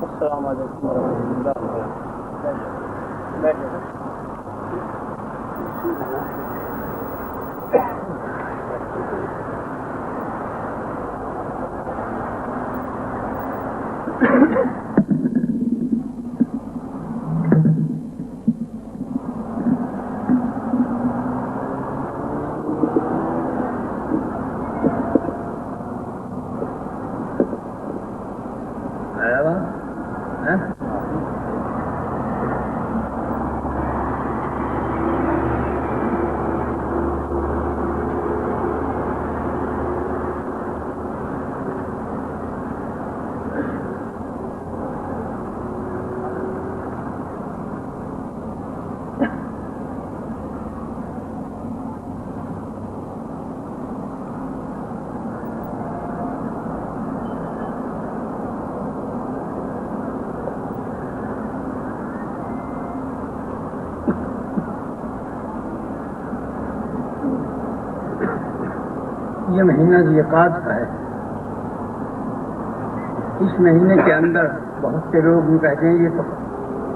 السلام علیکم ورحمۃ اللہ وبرکاتہ. یہ مہینہ ذیقعد کا ہے. اس مہینے کے اندر بہت سے لوگ یہ کہتے ہیں یہ تو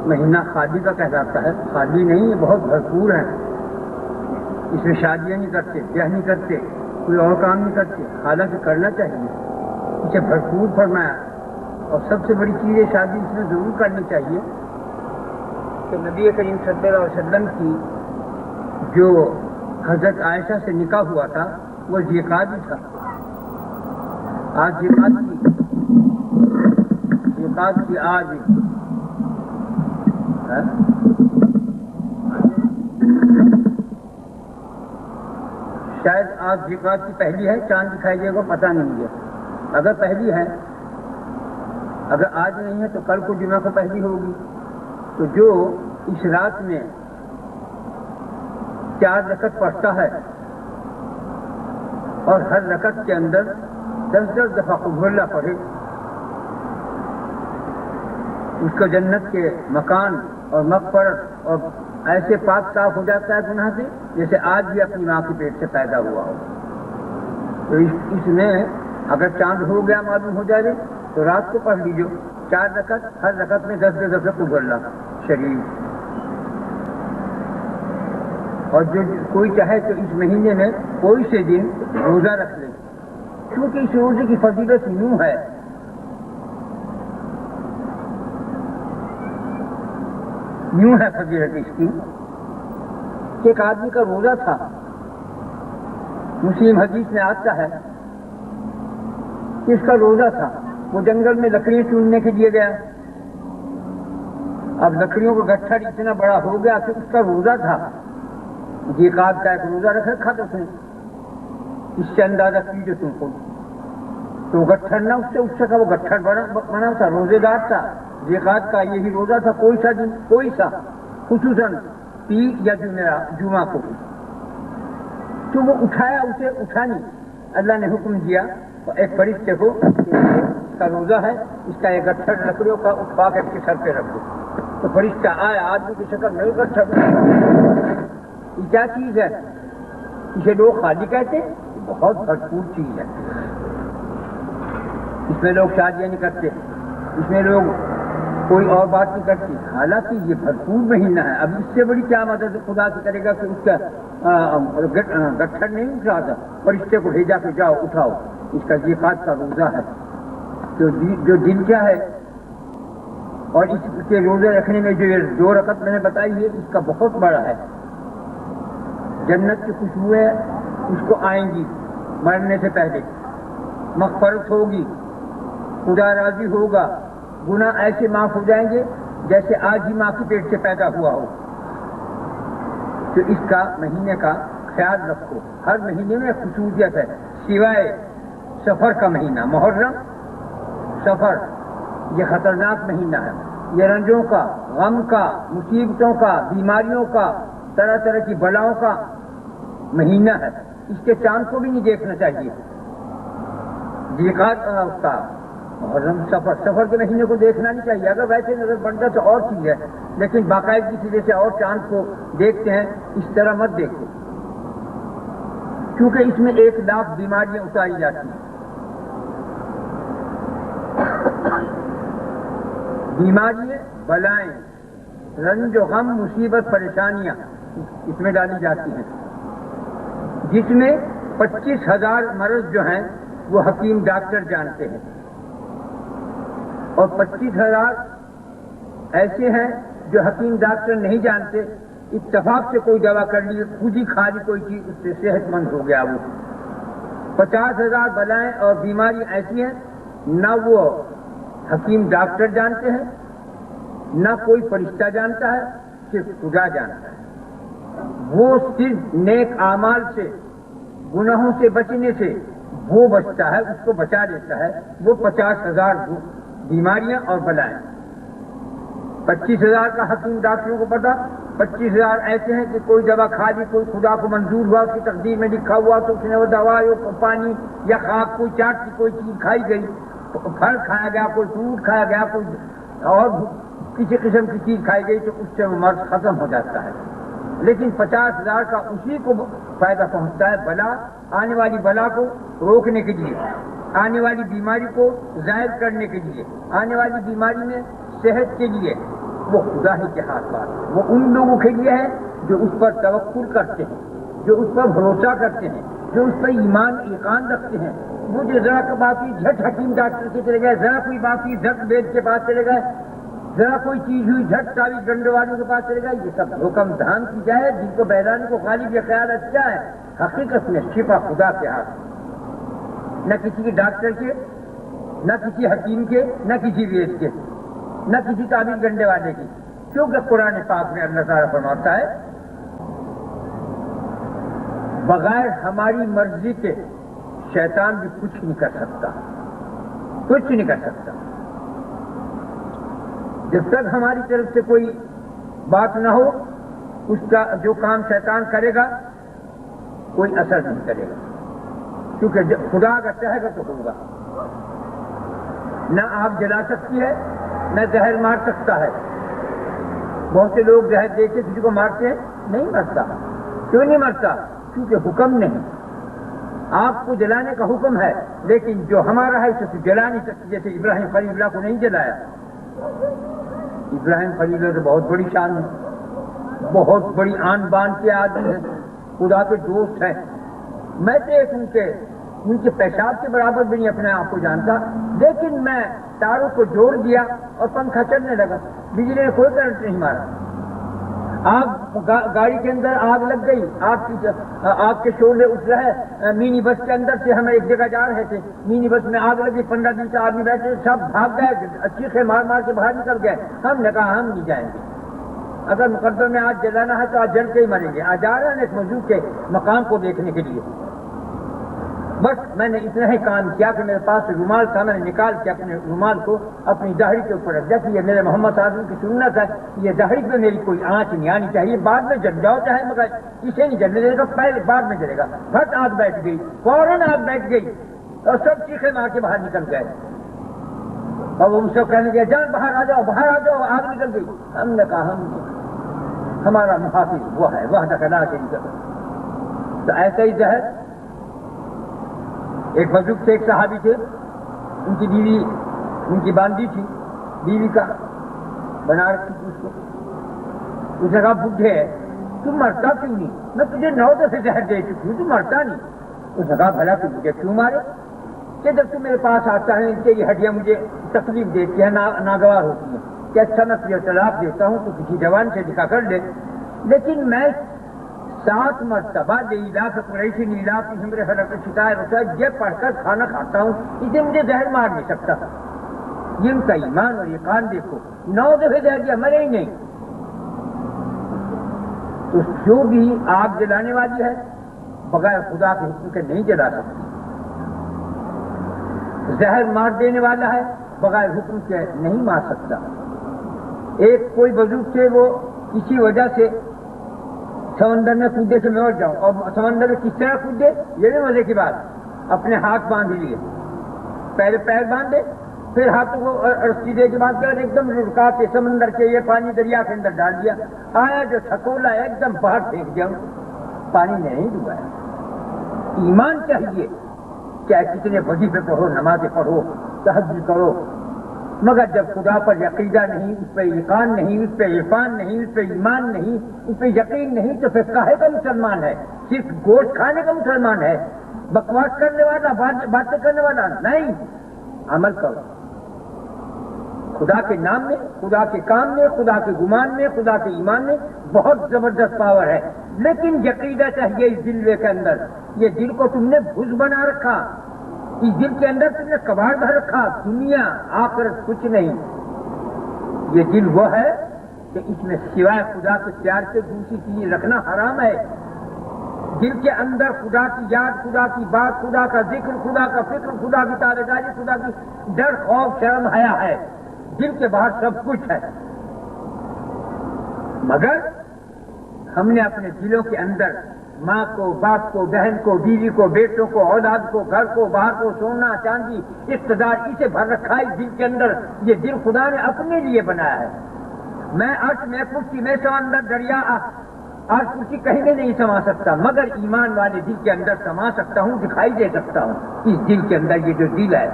مہینہ خالی کا کہلاتا ہے. خالی نہیں، یہ بہت بھرپور ہے. اس میں شادیاں نہیں کرتے، بیاہ نہیں کرتے، کوئی اور کام نہیں کرتے، حالانکہ کرنا چاہیے. اسے بھرپور فرمایا. اور سب سے بڑی چیز ہے شادی اس میں ضرور کرنی چاہیے کہ نبی کریم صلی اللہ علیہ وسلم کی جو حضرت عائشہ سے نکاح ہوا تھا وہ ذیقعد ہی تھا. آج ذیقعد کی آج شاید آج ذیقعد کی پہلی ہے. چاند دکھائی دے گا پتہ نہیں مجھے. اگر پہلی ہے، اگر آج نہیں ہے تو کل کو جمعہ کو پہلی ہوگی. تو جو اس رات میں 4 رکعت پڑھتا ہے اور ہر رکعت کے اندر 10 دفعہ قل اللہ پڑھے، اس کو جنت کے مکان اور مغفرت اور ایسے پاک صاف ہو جاتا ہے گناہ سے جیسے آج بھی اپنی ماں کے پیٹ سے پیدا ہوا ہو. تو اس میں اگر چاند ہو گیا معلوم ہو جائے تو رات کو پڑھ لیجیے 4 رکعت، ہر رکعت میں 10 دفعہ قل اللہ شریف. اور جو کوئی چاہے تو اس مہینے میں کوئی سے دن روزہ رکھ لے، کیونکہ اس روزے کی فضیلت یوں ہے. یوں ہے فضیلت اس کی کہ ایک آدمی کا روزہ تھا. مسلم حدیث میں آتا ہے کہ اس کا روزہ تھا. وہ جنگل میں لکڑیاں چننے کے لیے گیا. اب لکڑیوں کا گٹھڑ اتنا بڑا ہو گیا کہ اس کا روزہ تھا. ذیقعد کا ایک روزہ رکھ رکھا تھا اس نے. اس سے اندازہ کیجیے تم کو. تو گٹھڑ نہ اس سے کا وہ گٹھڑ بنا تھا، روزے دار تھا. ذیقعد کا یہی روزہ تھا. کوئی سا خصوصاً پیر یا جمعہ کو. تو وہ اٹھایا، اسے اٹھا نہیں. اللہ نے حکم دیا ایک فرشتے کو کہ اس کا روزہ ہے، اس کا ایک گٹھڑ لکڑیوں کا اٹھا کر کے سر پہ رکھ دو. تو فرشتہ آیا آدمی کی شکل میں گٹھڑ. یہ کیا چیز ہے؟ اسے لوگ خالی کہتے ہیں. بہت بھرپور چیز ہے. اس میں لوگ شادیاں نہیں کرتے، اس میں لوگ کوئی اور بات نہیں کرتے. حالانکہ یہ بھرپور مہینہ ہے. اب اس سے بڑی کیا مدد خدا سے کرے گا کہ اس کا گٹھڑ نہیں اٹھ رہا تھا، فرشتے کو بھیجا کہ جاؤ اٹھاؤ، اس کا ذیقعد کا روزہ ہے. تو جو دن کیا ہے، اور اس کے روزے رکھنے میں جو یہ 2 رکعت میں نے بتائی ہے اس کا بہت بڑا ہے. جنت کی خوشبوئیں اس کو آئیں گی مرنے سے پہلے. مغفرت ہوگی، خدا راضی ہوگا، گناہ ایسے معاف ہو جائیں گے جیسے آج ہی ماں کے پیٹ سے پیدا ہوا ہو. تو اس کا مہینے کا خیال رکھو. ہر مہینے میں خصوصیت ہے سوائے سفر کا مہینہ. محرم سفر یہ خطرناک مہینہ ہے. یہ رنجوں کا، غم کا، مصیبتوں کا، بیماریوں کا، طرح طرح کی بلاؤں کا مہینہ ہے. اس کے چاند کو بھی نہیں دیکھنا چاہیے. ذیقعد کا محرم سفر کے مہینے کو دیکھنا نہیں چاہیے. اگر ویسے نظر بنتا تو اور چیز ہے، لیکن باقاعدگی کی جیسے اور چاند کو دیکھتے ہیں اس طرح مت دیکھو، کیونکہ اس میں 1 لاکھ بیماریاں اتاری جاتی ہیں. بیماریاں، بلائیں، رنج و غم، مصیبت، پریشانیاں اس میں ڈالی جاتی ہیں، جس میں 25,000 مرض جو ہیں وہ حکیم ڈاکٹر جانتے ہیں، اور 25,000 ایسے ہیں جو حکیم ڈاکٹر نہیں جانتے، اتفاق سے کوئی دوا کر لی، خود ہی کھا لی کوئی چیز، اس سے صحت مند ہو گیا وہ۔ 50,000 بلائیں اور بیماری ایسی ہیں نہ وہ حکیم ڈاکٹر جانتے ہیں، نہ کوئی فرشتہ جانتا ہے، صرف خدا جانتا ہے۔ وہ صرف نیک اعمال سے، گناہوں سے بچنے سے وہ بچتا ہے، اس کو بچا لیتا ہے۔ وہ 50,000 بیماریاں اور بلائیں، 25,000 کا حکیم ڈاکٹروں کو پتا، 25,000 ایسے ہیں کہ کوئی دوا کھا لی، کوئی خدا کو منظور ہوا، اس کی تقدیر میں لکھا ہوا تو اس نے وہ دوا یا پانی یا خاک کوئی چاٹ کی کوئی چیز کھائی گئی، پھل کھایا گیا، کوئی فروٹ کھایا گیا، کوئی اور کسی قسم کی چیز کھائی گئی تو اس سے وہ مرض ختم ہو جاتا ہے۔ لیکن 50,000 کا اسی کو فائدہ پہنچتا ہے، بلا، آنے والی بلا کو روکنے کے لیے، آنے والی بیماری کو ظاہر کرنے کے لیے، آنے والی بیماری میں صحت کے لیے۔ وہ خدا ہی کے ہاتھ بات، وہ ان لوگوں کے لیے ہے جو اس پر توکل کرتے ہیں، جو اس پر بھروسہ کرتے ہیں، جو اس پر ایمان ایقان رکھتے ہیں۔ وہ جو ذرا کا باقی جھٹ حکیم ڈاکٹر کے چلے گئے، ذرا کوئی باقی جھٹ وید کے پاس چلے گئے، ذرا کوئی چیز ہوئی جھٹ تعویذ ڈنڈے والوں کے پاس چلے گئے، یہ سب حکم دھان کی جائے جن کو بہلانے کو غالب یہ خیال اچھا ہے۔ حقیقت میں شفا خدا کے ہاتھ، نہ کسی کے ڈاکٹر کے، نہ کسی حکیم کے، نہ کسی وید کے، نہ کسی تعویذ ڈنڈے والے کی، کیونکہ قرآن پاک میں اللہ تعالیٰ فرماتا ہے بغیر ہماری مرضی کے شیطان بھی کچھ نہیں کر سکتا، کچھ نہیں کر سکتا۔ جب تک ہماری طرف سے کوئی بات نہ ہو، اس کا جو کام شیطان کرے گا کوئی اثر نہیں کرے گا، کیونکہ جب خدا اگر چاہے گا تو ہوگا۔ نہ آگ جلا سکتی ہے، نہ زہر مار سکتا ہے۔ بہت سے لوگ زہر دے کے کسی کو مارتے ہیں، نہیں مرتا۔ کیوں نہیں مرتا؟ کیونکہ حکم نہیں۔ آگ کو جلانے کا حکم ہے، لیکن جو ہمارا ہے اسے جلا نہیں سکتی۔ جیسے ابراہیم خلیل اللہ کو نہیں جلایا۔ ابراہیم خلیل اللہ تو بہت بڑی شان ہے، بہت بڑی آن بان کے آدمی ہیں، خدا کے دوست ہیں۔ میں تو ایک ان کے پیشاب کے برابر بھی نہیں اپنے آپ کو جانتا، لیکن میں تاروں کو جوڑ دیا اور پنکھا چلنے لگا، بجلی نے کوئی کرنٹ نہیں مارا۔ آگ گاڑی کے اندر آگ لگ گئی، آگ کے شعلے اٹھ رہے، مینی بس کے اندر سے ہم ایک جگہ جا رہے تھے، مینی بس میں آگ لگی، 15-20 آدمی بیٹھے، سب بھاگ گئے، چیخے مار مار کے باہر نکل گئے۔ ہم نے کہا ہم نہیں جائیں گے، اگر مقدر میں آج جلانا ہے تو آج جل کے ہی مریں گے۔ آج جا رہے ہیں ایک موضوع کے مقام کو دیکھنے کے لیے۔ بس میں نے اتنا ہی کام کیا کہ میرے پاس رومال تھا، میں نے نکال کے اپنے رومال کو اپنی داڑھی کے اوپر رکھ دیا کہ یہ میرے محمد صاحب کی سنت ہے، یہ داڑھی پہ میری کوئی آنچ نہیں آنی چاہیے، بعد میں جل جاؤ چاہے، مگر اسے نہیں جلنے دے گا، پہلے بعد میں جلے گا۔ پھٹ آگ بیٹھ گئی، فوراً آگ بیٹھ گئی اور سب چیخے مار کے باہر نکل گئے، اور وہ ان سے کہنے لگے جان باہر آ جاؤ، باہر آ جاؤ، آگ نکل گئی۔ ہم نے کہا ہمارا محافظ وہ ہے، وحدہ لا شریک لہ۔ تو ایسا ہی زہر، ایک بزرگ سے ایک صحابی تھے، ان کی بیوی، ان کی باندھی تھی، بیوی کا بنا رکھی تھی اس کو۔ اس نے کہا بڈھے تم مرتا کیوں نہیں؟ میں تجھے 9 دفعے زہر دے چکی ہوں، تم مرتا نہیں۔ اس نے کہا بھلا تم مجھے کیوں مارے؟ کہ جب تم میرے پاس آتا ہے کہ یہ ہڈیاں مجھے تکلیف دیتی ہیں، ناگوار ہوتی ہیں، کہ اچھا میں تجھے طلاق دیتا ہوں تو کسی جوان سے نکاح کر لے، لیکن میں 7 مرتبہ لیلاف قریشی لیلاف ہمر فلق شکایت ہوتا ہے یہ پڑھ کر کھانا کھاتا ہوں، اسے مجھے زہر مار نہیں سکتا۔ یہ ان کا ایمان اور یقین دیکھو، 9 دفعے زہر دیا، مرے ہی نہیں۔ تو جو بھی آگ جلانے والی ہے بغیر خدا کے حکم کے نہیں جلا سکتی، زہر مار دینے والا ہے بغیر حکم کے نہیں مار سکتا۔ ایک کوئی بزرگ تھے، وہ کسی وجہ سے سمندر میں کودے سے میں مر جاؤں، اور سمندر میں کس طرح کودے یہ بھی مزے کی بات، اپنے ہاتھ باندھ لیے، پہلے پیر باندھے، پھر ہاتھوں کو رسی دے کے باندھ کر ایک دم لڑکا کے سمندر کے یہ پانی دریا کے اندر ڈال دیا، آیا جو تھکولا ایک دم باہر پھینک دیا، پانی میں نہیں ڈوبایا۔ ایمان چاہیے، چاہے کتنے وظیفے پڑھو، نمازیں پڑھو، تہجد کرو، مگر جب خدا پر عقیدہ نہیں، اس پہ ایقان نہیں، اس پہ عرفان نہیں، اس پہ ایمان نہیں، اس پہ یقین نہیں، تو پھر کاہے کا مسلمان ہے؟ صرف گوشت کھانے کا مسلمان ہے؟ بکواس کرنے والا، باتیں کرنے والا نہیں، عمل کرو خدا کے نام میں، خدا کے کام میں، خدا کے گمان میں، خدا کے ایمان میں بہت زبردست پاور ہے، لیکن یقیدہ چاہیے اس دل کے اندر۔ یہ دل کو تم نے بھوج بنا رکھا، اس دل کے اندر تم نے کباڑ دھر رکھا، دنیا آخرت کچھ نہیں۔ یہ دل وہ ہے کہ اس میں سوائے خدا کے پیار سے دوسری چیز رکھنا حرام ہے۔ دل کے اندر خدا کی یاد، خدا کی بات، خدا کا ذکر، خدا کا فکر، خدا کی تابعداری، خدا کی ڈر، خوف، شرم، حیا ہے۔ دل کے باہر سب کچھ ہے، مگر ہم نے اپنے دلوں کے اندر ماں کو، باپ کو، بہن کو، بیوی کو، بیٹوں کو، اولاد کو، گھر کو، باہر کو، سونا چاندی، اقتدار، اسے بھر رکھا ہے دل کے اندر۔ یہ دل خدا نے اپنے لیے بنایا ہے۔ میں عرش، میں کرسی، میں سمندر، دریا اور کرسی کہیں بھی نہیں سما سکتا، مگر ایمان والے دل کے اندر سما سکتا ہوں، دکھائی دے سکتا ہوں۔ اس دل کے اندر یہ جو دل ہے،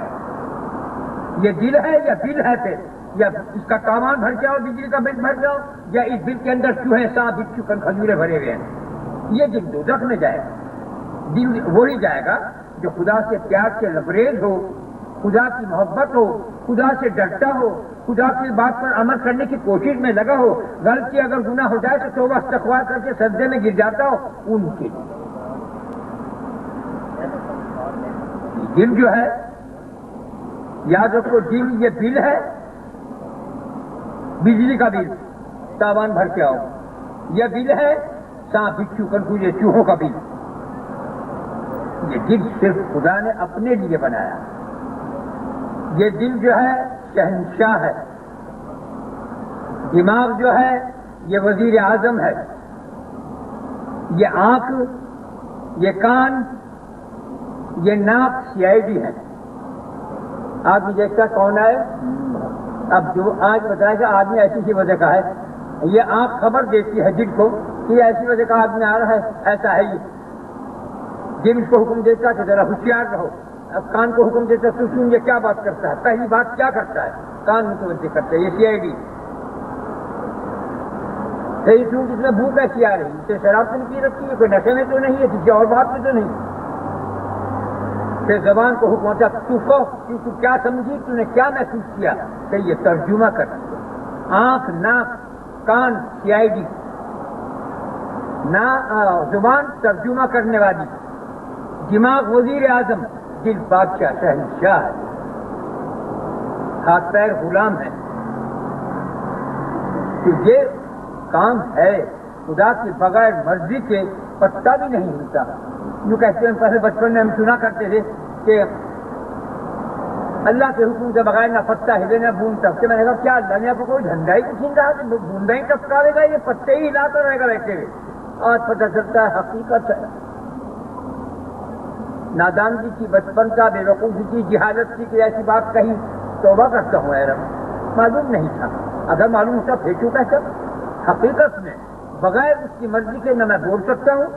یہ دل ہے یا بل ہے؟ پھر یا اس کا سامان بھر جاؤ، بجلی کا بل بھر جاؤ، یا اس دل کے اندر چوہے، سانپ، بچھو، کھجورے بھرے ہوئے ہیں؟ یہ دل دوزخ میں جائے گا۔ دل وہی جائے گا جو خدا سے پیار سے لبریز ہو، خدا کی محبت ہو، خدا سے ڈرتا ہو، خدا کی بات پر عمل کرنے کی کوشش میں لگا ہو، غلطی اگر گناہ ہو جائے تو توبہ استغفار کر کے سجدے میں گر جاتا ہو، ان کے دل جو ہے، یاد رکھو، دل یہ بل ہے، بجلی کا بل، سامان بھر کے آؤ، یہ بل ہے سانپ، بچھو، کنکوجے، چوہوں کا بل۔ یہ دل صرف خدا نے اپنے لیے بنایا۔ یہ دل جو ہے شہنشاہ ہے، دماغ جو ہے یہ وزیر اعظم ہے، یہ آنکھ، یہ کان، یہ ناک CID ہے۔ آدمی دیکھتا کون ہے؟ اب جو آج بتایا کہ آدمی ایسی سی وجہ کا ہے، یہ آنکھ خبر دیتی ہے دل کو کہ ایسی وجہ کا آدمی آ رہا ہے، ایسا ہے یہ۔ دل اس کو حکم دیتا ہے کہ ذرا ہوشیار رہو، اب کان کو حکم دیتا ہے تو سن یہ کیا بات کرتا ہے، پہلی بات کیا کرتا ہے، کان متوجہ کرتا ہے، یہ CID۔ صحیح سن، جس میں بھوک ایسی آ رہی، اسے شراب تو نہیں پی رکھی ہے، کوئی نشے میں تو نہیں ہے، کسی اور بات میں تو نہیں، پھر زبان کو حکم ہوتا تو کہو، تو کیا سمجھی، تو نے کیا محسوس کیا، کہ یہ ترجمہ کرتی ہے۔ آنکھ، ناک، کان CID، زبان ترجمہ کرنے والی، دماغ وزیر اعظم، دل بادشاہ، شہنشاہ ہے، ہاتھ پیر غلام ہے۔ تو یہ کام ہے، خدا کے بغیر مرضی کے پتہ بھی نہیں ہلتا۔ یوں کہتے ہیں، پہلے بچپن میں ہم سنا کرتے تھے کہ اللہ کے حکم کے بغیر نہ پتہ ہلے نہ بوند ٹپکے۔ میں نے کہا کیا اللہ نے آپ کو کوئی جھنڈا ہی چھین رہا کہ بوندا ہی ٹپکاوے گا، یہ پتے ہی ہلاتا رہے گا بیٹھے ہوئے؟ آج پتہ چلتا ہے حقیقت ہے۔ نادانگی کی، بچپن کا، بے وقوفی کی، جہالت کی، کہ ایسی بات کہی، توبہ کرتا ہوں اے رب، معلوم نہیں تھا، اگر معلوم ہوتا پھینکوں کیسا؟ حقیقت میں بغیر اس کی مرضی کے نہ میں بول سکتا ہوں،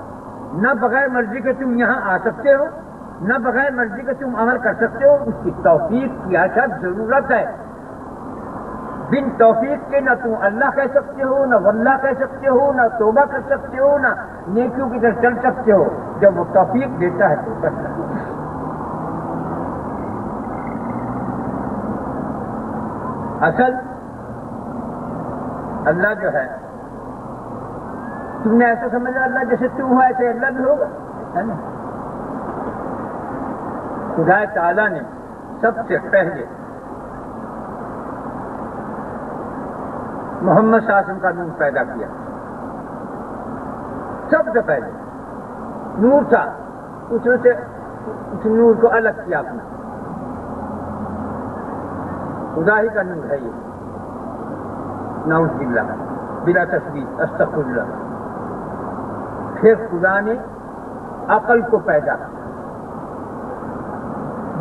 نہ بغیر مرضی کے تم یہاں آ سکتے ہو، نہ بغیر مرضی کے تم عمل کر سکتے ہو۔ اس کی توفیق کی اشد ضرورت ہے۔ بن توفیق کے نہ تم اللہ کہہ سکتے ہو، نہ واللہ کہہ سکتے ہو، نہ توبہ کر سکتے ہو، نہ نیکیوں کی طرف چل سکتے ہو۔ جب وہ توفیق دیتا ہے تو کر سکتے ہو۔ اصل اللہ جو ہے، تم نے ایسا سمجھا اللہ جیسے تم ہو ایسے اللہ بھی ہوگا، ہے نا؟ خدا تعالیٰ نے سب سے پہلے محمد صلی اللہ علیہ وسلم کا نور پیدا کیا، سب سے پہلے نور تھا، اس میں سے اس نور کو الگ کیا اپنا، خدا ہی کا نور ہے یہ، نعوذ باللہ، بلا تشبیہ، استغفر اللہ۔ پھر خدا نے عقل کو پیدا کیا،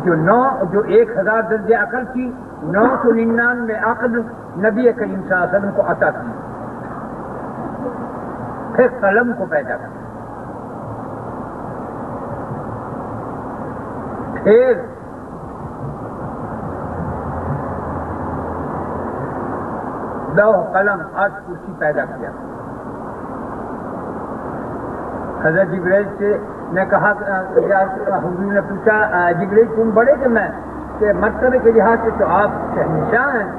جو 1000 درجے عقل کی 999 عقل نبی کریم صلی اللہ علیہ وسلم کو عطا کی۔ پھر قلم کو پیدا کیا، پھر لوح قلم اور کرسی پیدا کیا. حضرت جبریل سے نے کہا, حضور نے پوچھا جبریل تم بڑے کہ میں, کہ مرتبے کے لحاظ سے تو آپ شہنشاہ ہیں,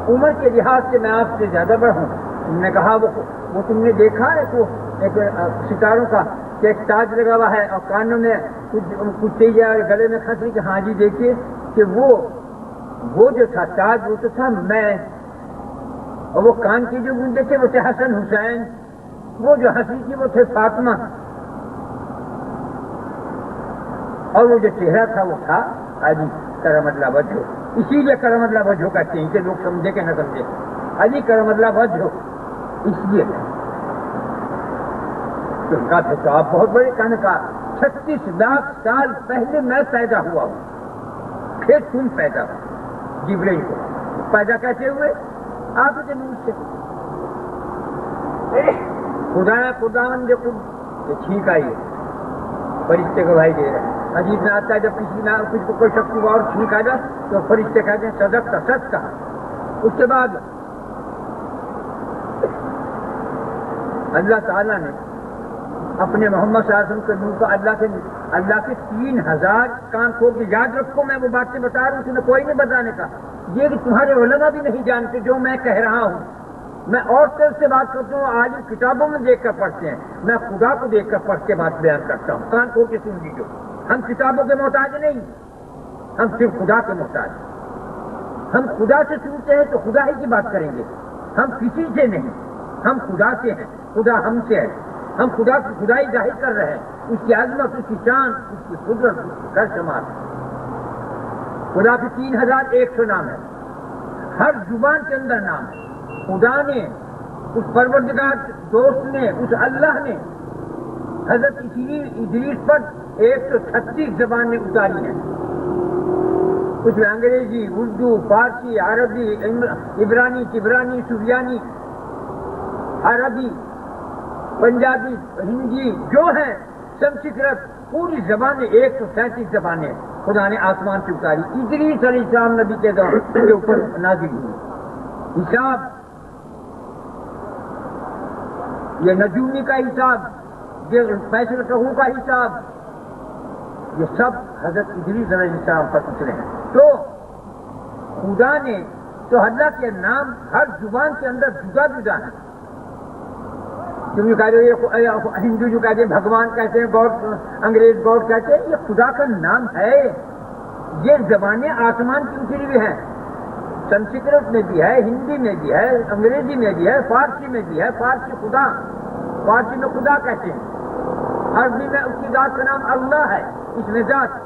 عمر کے لحاظ سے میں آپ سے زیادہ بڑا ہوں. تم نے کہا وہ تم نے دیکھا ہے تو ایک ستاروں کا کہ ایک تاج لگا ہوا ہے اور کانوں میں کچھ چاہیے اور گلے میں خطری, کہ ہاں جی دیکھیے کہ وہ جو تھا تاج وہ تو تھا میں, اور وہ کان کی جو گونجے تھے وہ تھے حسن حسین, وہ جو ہنسی تھی وہ تھے فاطمہ, اور وہ جو چہرہ تھا وہ تھا علی کرم اللہ وجہ. اسی لیے کرم اللہ وجہ کہتے ہیں کہ لوگ سمجھے کہ نہ سمجھے, علی کرم اللہ وجہ اس لیے تو آپ بہت بڑے. کہنے کا 36 لاکھ سال پہلے میں پیدا ہوا ہوں, پھر تم پیدا ہو. جبریل کو پیدا کیسے ہوئے؟ آپ کے منہ سے. خداوند جو ٹھیک آئی فرشتے کو بھائی دے رہے ہیں. حدیث میں آتا ہے جب کسی کو کوئی شخص کو اور ٹھیک آ جائے تو فرشتے کہتے ہیں صدق کا سچ کہا. اس کے بعد اللہ تعالیٰ نے اپنے محمد صلی اللہ علیہ وسلم کے منہ کو اللہ کے 3000 کان کھول کے یاد رکھو, میں وہ باتیں بتا رہا ہوں, تمہیں کوئی نہیں بتانے کا. یہ کہ تمہارے علماء بھی نہیں جانتے جو میں کہہ رہا ہوں. میں اور طرف سے بات کرتا ہوں, آج کتابوں میں دیکھ کر پڑھتے ہیں, میں خدا کو دیکھ کر پڑھ کے بات بیان کرتا ہوں. کان کھول کے سن لیجیے. ہم کتابوں کے محتاج نہیں, ہم صرف خدا کے محتاج. ہم خدا سے سنتے ہیں تو خدا ہی کی بات کریں گے, ہم کسی سے نہیں. ہم خدا سے ہیں, خدا ہم سے ہے. ہم خدا کی خدائی ظاہر کر رہے ہیں, اس کی عظمت, اس کی شان, اس کی قدرت, اس کی کر شمار. خدا کے 3100 نام ہے, ہر زبان کے اندر نام ہے. خدا نے, اس پروردگار دوست نے, اس اللہ نے حضرت ادریس پر 136 زبانیں اتاری ہیں. کچھ میں انگریزی, اردو, فارسی, عربی, عبرانی, تبرانی, سریانی, عربی, پنجابی, ہندی جو ہیں, سنسکرت, پوری زبانیں 137 زبانیں خدا نے آسمان سے اتاری. ادریس علیہ السلام نبی کے دور کے اوپر نازل ہوئی. حساب, یہ نجومی کا حساب, یہ فیصلہ کہوں کا حساب, یہ سب حضرت ادریس علیہ السلام پر اترے ہیں. تو خدا نے تو اللہ کے نام ہر زبان کے اندر جدا جدا ہیں. تم جو کہتے ہیں, ہندو جو کہتے ہیں بھگوان کہتے ہیں, گاڈ, انگریز گاڈ کہتے ہیں, یہ خدا کا نام ہے. یہ زبانیں آسمان کی اتری ہوئی ہیں. سنسکرت میں بھی ہے, ہندی میں بھی ہے, انگریزی میں بھی ہے, فارسی میں بھی ہے. فارسی خدا, فارسی میں خدا کہتے ہیں. عربی میں اس کی ذات کا نام اللہ ہے, اس میں ذات.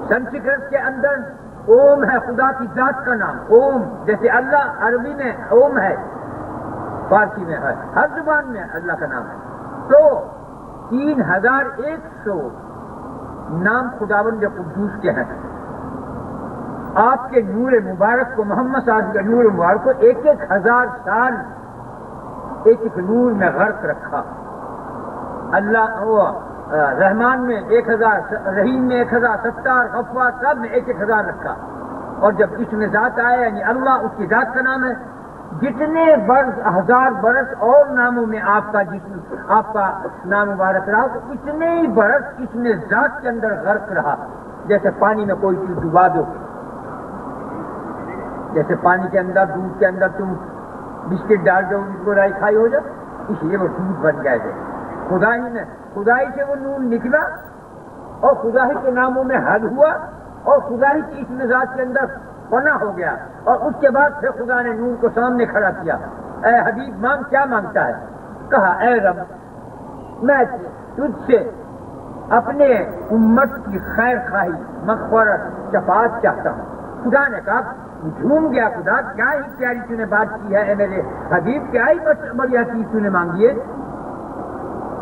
سنسکرت کے اندر اوم ہے, خدا کی ذات کا نام اوم, جیسے اللہ عربی میں اوم ہے, فارسی میں ہے, ہر زبان میں اللہ کا نام ہے. تو 3100 نام خداوند قدوس کے ہیں. آپ کے نور مبارک کو, محمد صلی اللہ علیہ وسلم کے نور مبارک کو 1000 سال ایک نور میں غرق رکھا. اللہ رحمان میں 1000, رحیم میں 1000, ستار, غفار, سب میں 1000 رکھا. اور جب اس میں ذات آیا, یعنی اللہ, اس کی ذات کا نام ہے. جتنے برس, 1000 برس اور ناموں میں آپ کا نام مبارک رہا, تو اتنے ہی برس اس میں ذات کے اندر غرق رہا. جیسے پانی میں کوئی چیز ڈبا دو, جیسے پانی کے اندر, دودھ کے اندر تم بسکٹ ڈال دو, اس کو رائی کھائی ہو جائے, اس لیے وہ دودھ بن جائے گا. خدائی سے وہ نور نکلا اور خدا ہی کے ناموں میں حل ہوا, اور خدا ہی کی اس مزاج کے اندر فنا ہو گیا. اور اس کے بعد پھر خدا نے نور کو سامنے کھڑا کیا. اے حبیب مانگ, کیا مانگتا ہے؟ کہا اے رب, میں تجھ سے اپنے امت کی خیر خواہی, مغفرت, شفاعت چاہتا ہوں. خدا نے کہا, جھوم گیا خدا, کیا ہی پیاری تو نے بات کی ہے اے میرے حبیب, کیا ہی بڑھیا چیز تو نے مانگی ہے.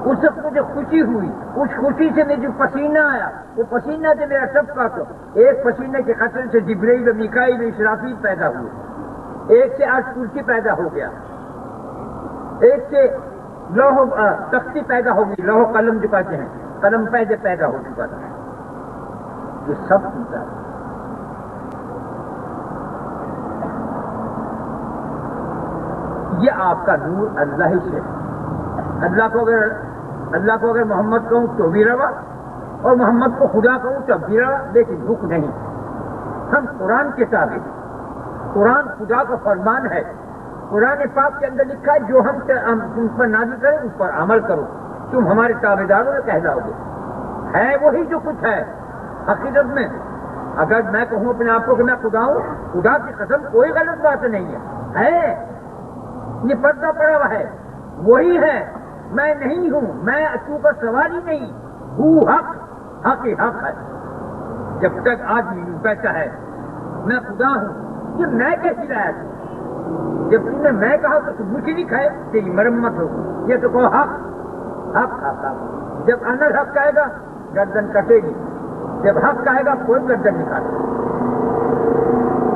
اس وقت مجھے خوشی ہوئی, اس خوشی سے مجھے پسینہ آیا. وہ پسینہ سے میرا ٹپکا, تو ایک پسینے کے قطرے سے جبرائیل و میکائیل و اسرافیل پیدا ہوئے, ایک سے عرش کرسی پیدا ہو گیا, ایک سے لوح تختی پیدا ہو گئی, لوح قلم جو کہتے ہیں, قلم پہلے پیدا ہو چکا تھا. یہ سب چیزیں یہ آپ کا نور اللہ ہی سے ہے۔ اللہ کو اگر محمد کہوں تو بھی روا، اور محمد کو خدا کہوں تو بھی روا، لیکن رک نہیں۔ ہم قرآن کے تابع، قرآن خدا کا فرمان ہے، قرآن پاک کے اندر لکھا ہے جو ہم تم پر نازل کریں اس پر عمل کرو، تم ہمارے تابع داروں میں کہلاؤ گے۔ ہے وہی جو کچھ ہے حقیقت میں۔ اگر میں کہوں اپنے آپ کو کہ میں خدا ہوں، خدا کی قسم کوئی غلط بات نہیں ہے، یہ پردہ پڑا ہوا ہے، وہی ہے، میں نہیں ہوں، میں تو کا سوال ہی نہیں ہوں، حق ہی حق ہے۔ جب تک آدمی کہتا ہے میں خدا ہوں، یہ میں کیسی رہا؟ جب تم نے میں کہا تو تم مجھے نہیں کھائے، تیری مرمت ہو، یہ تو کہو حق۔ جب انر حق کہے گا گردن کٹے گی، جب حق کہے گا کوئی گردن نہیں کاٹے۔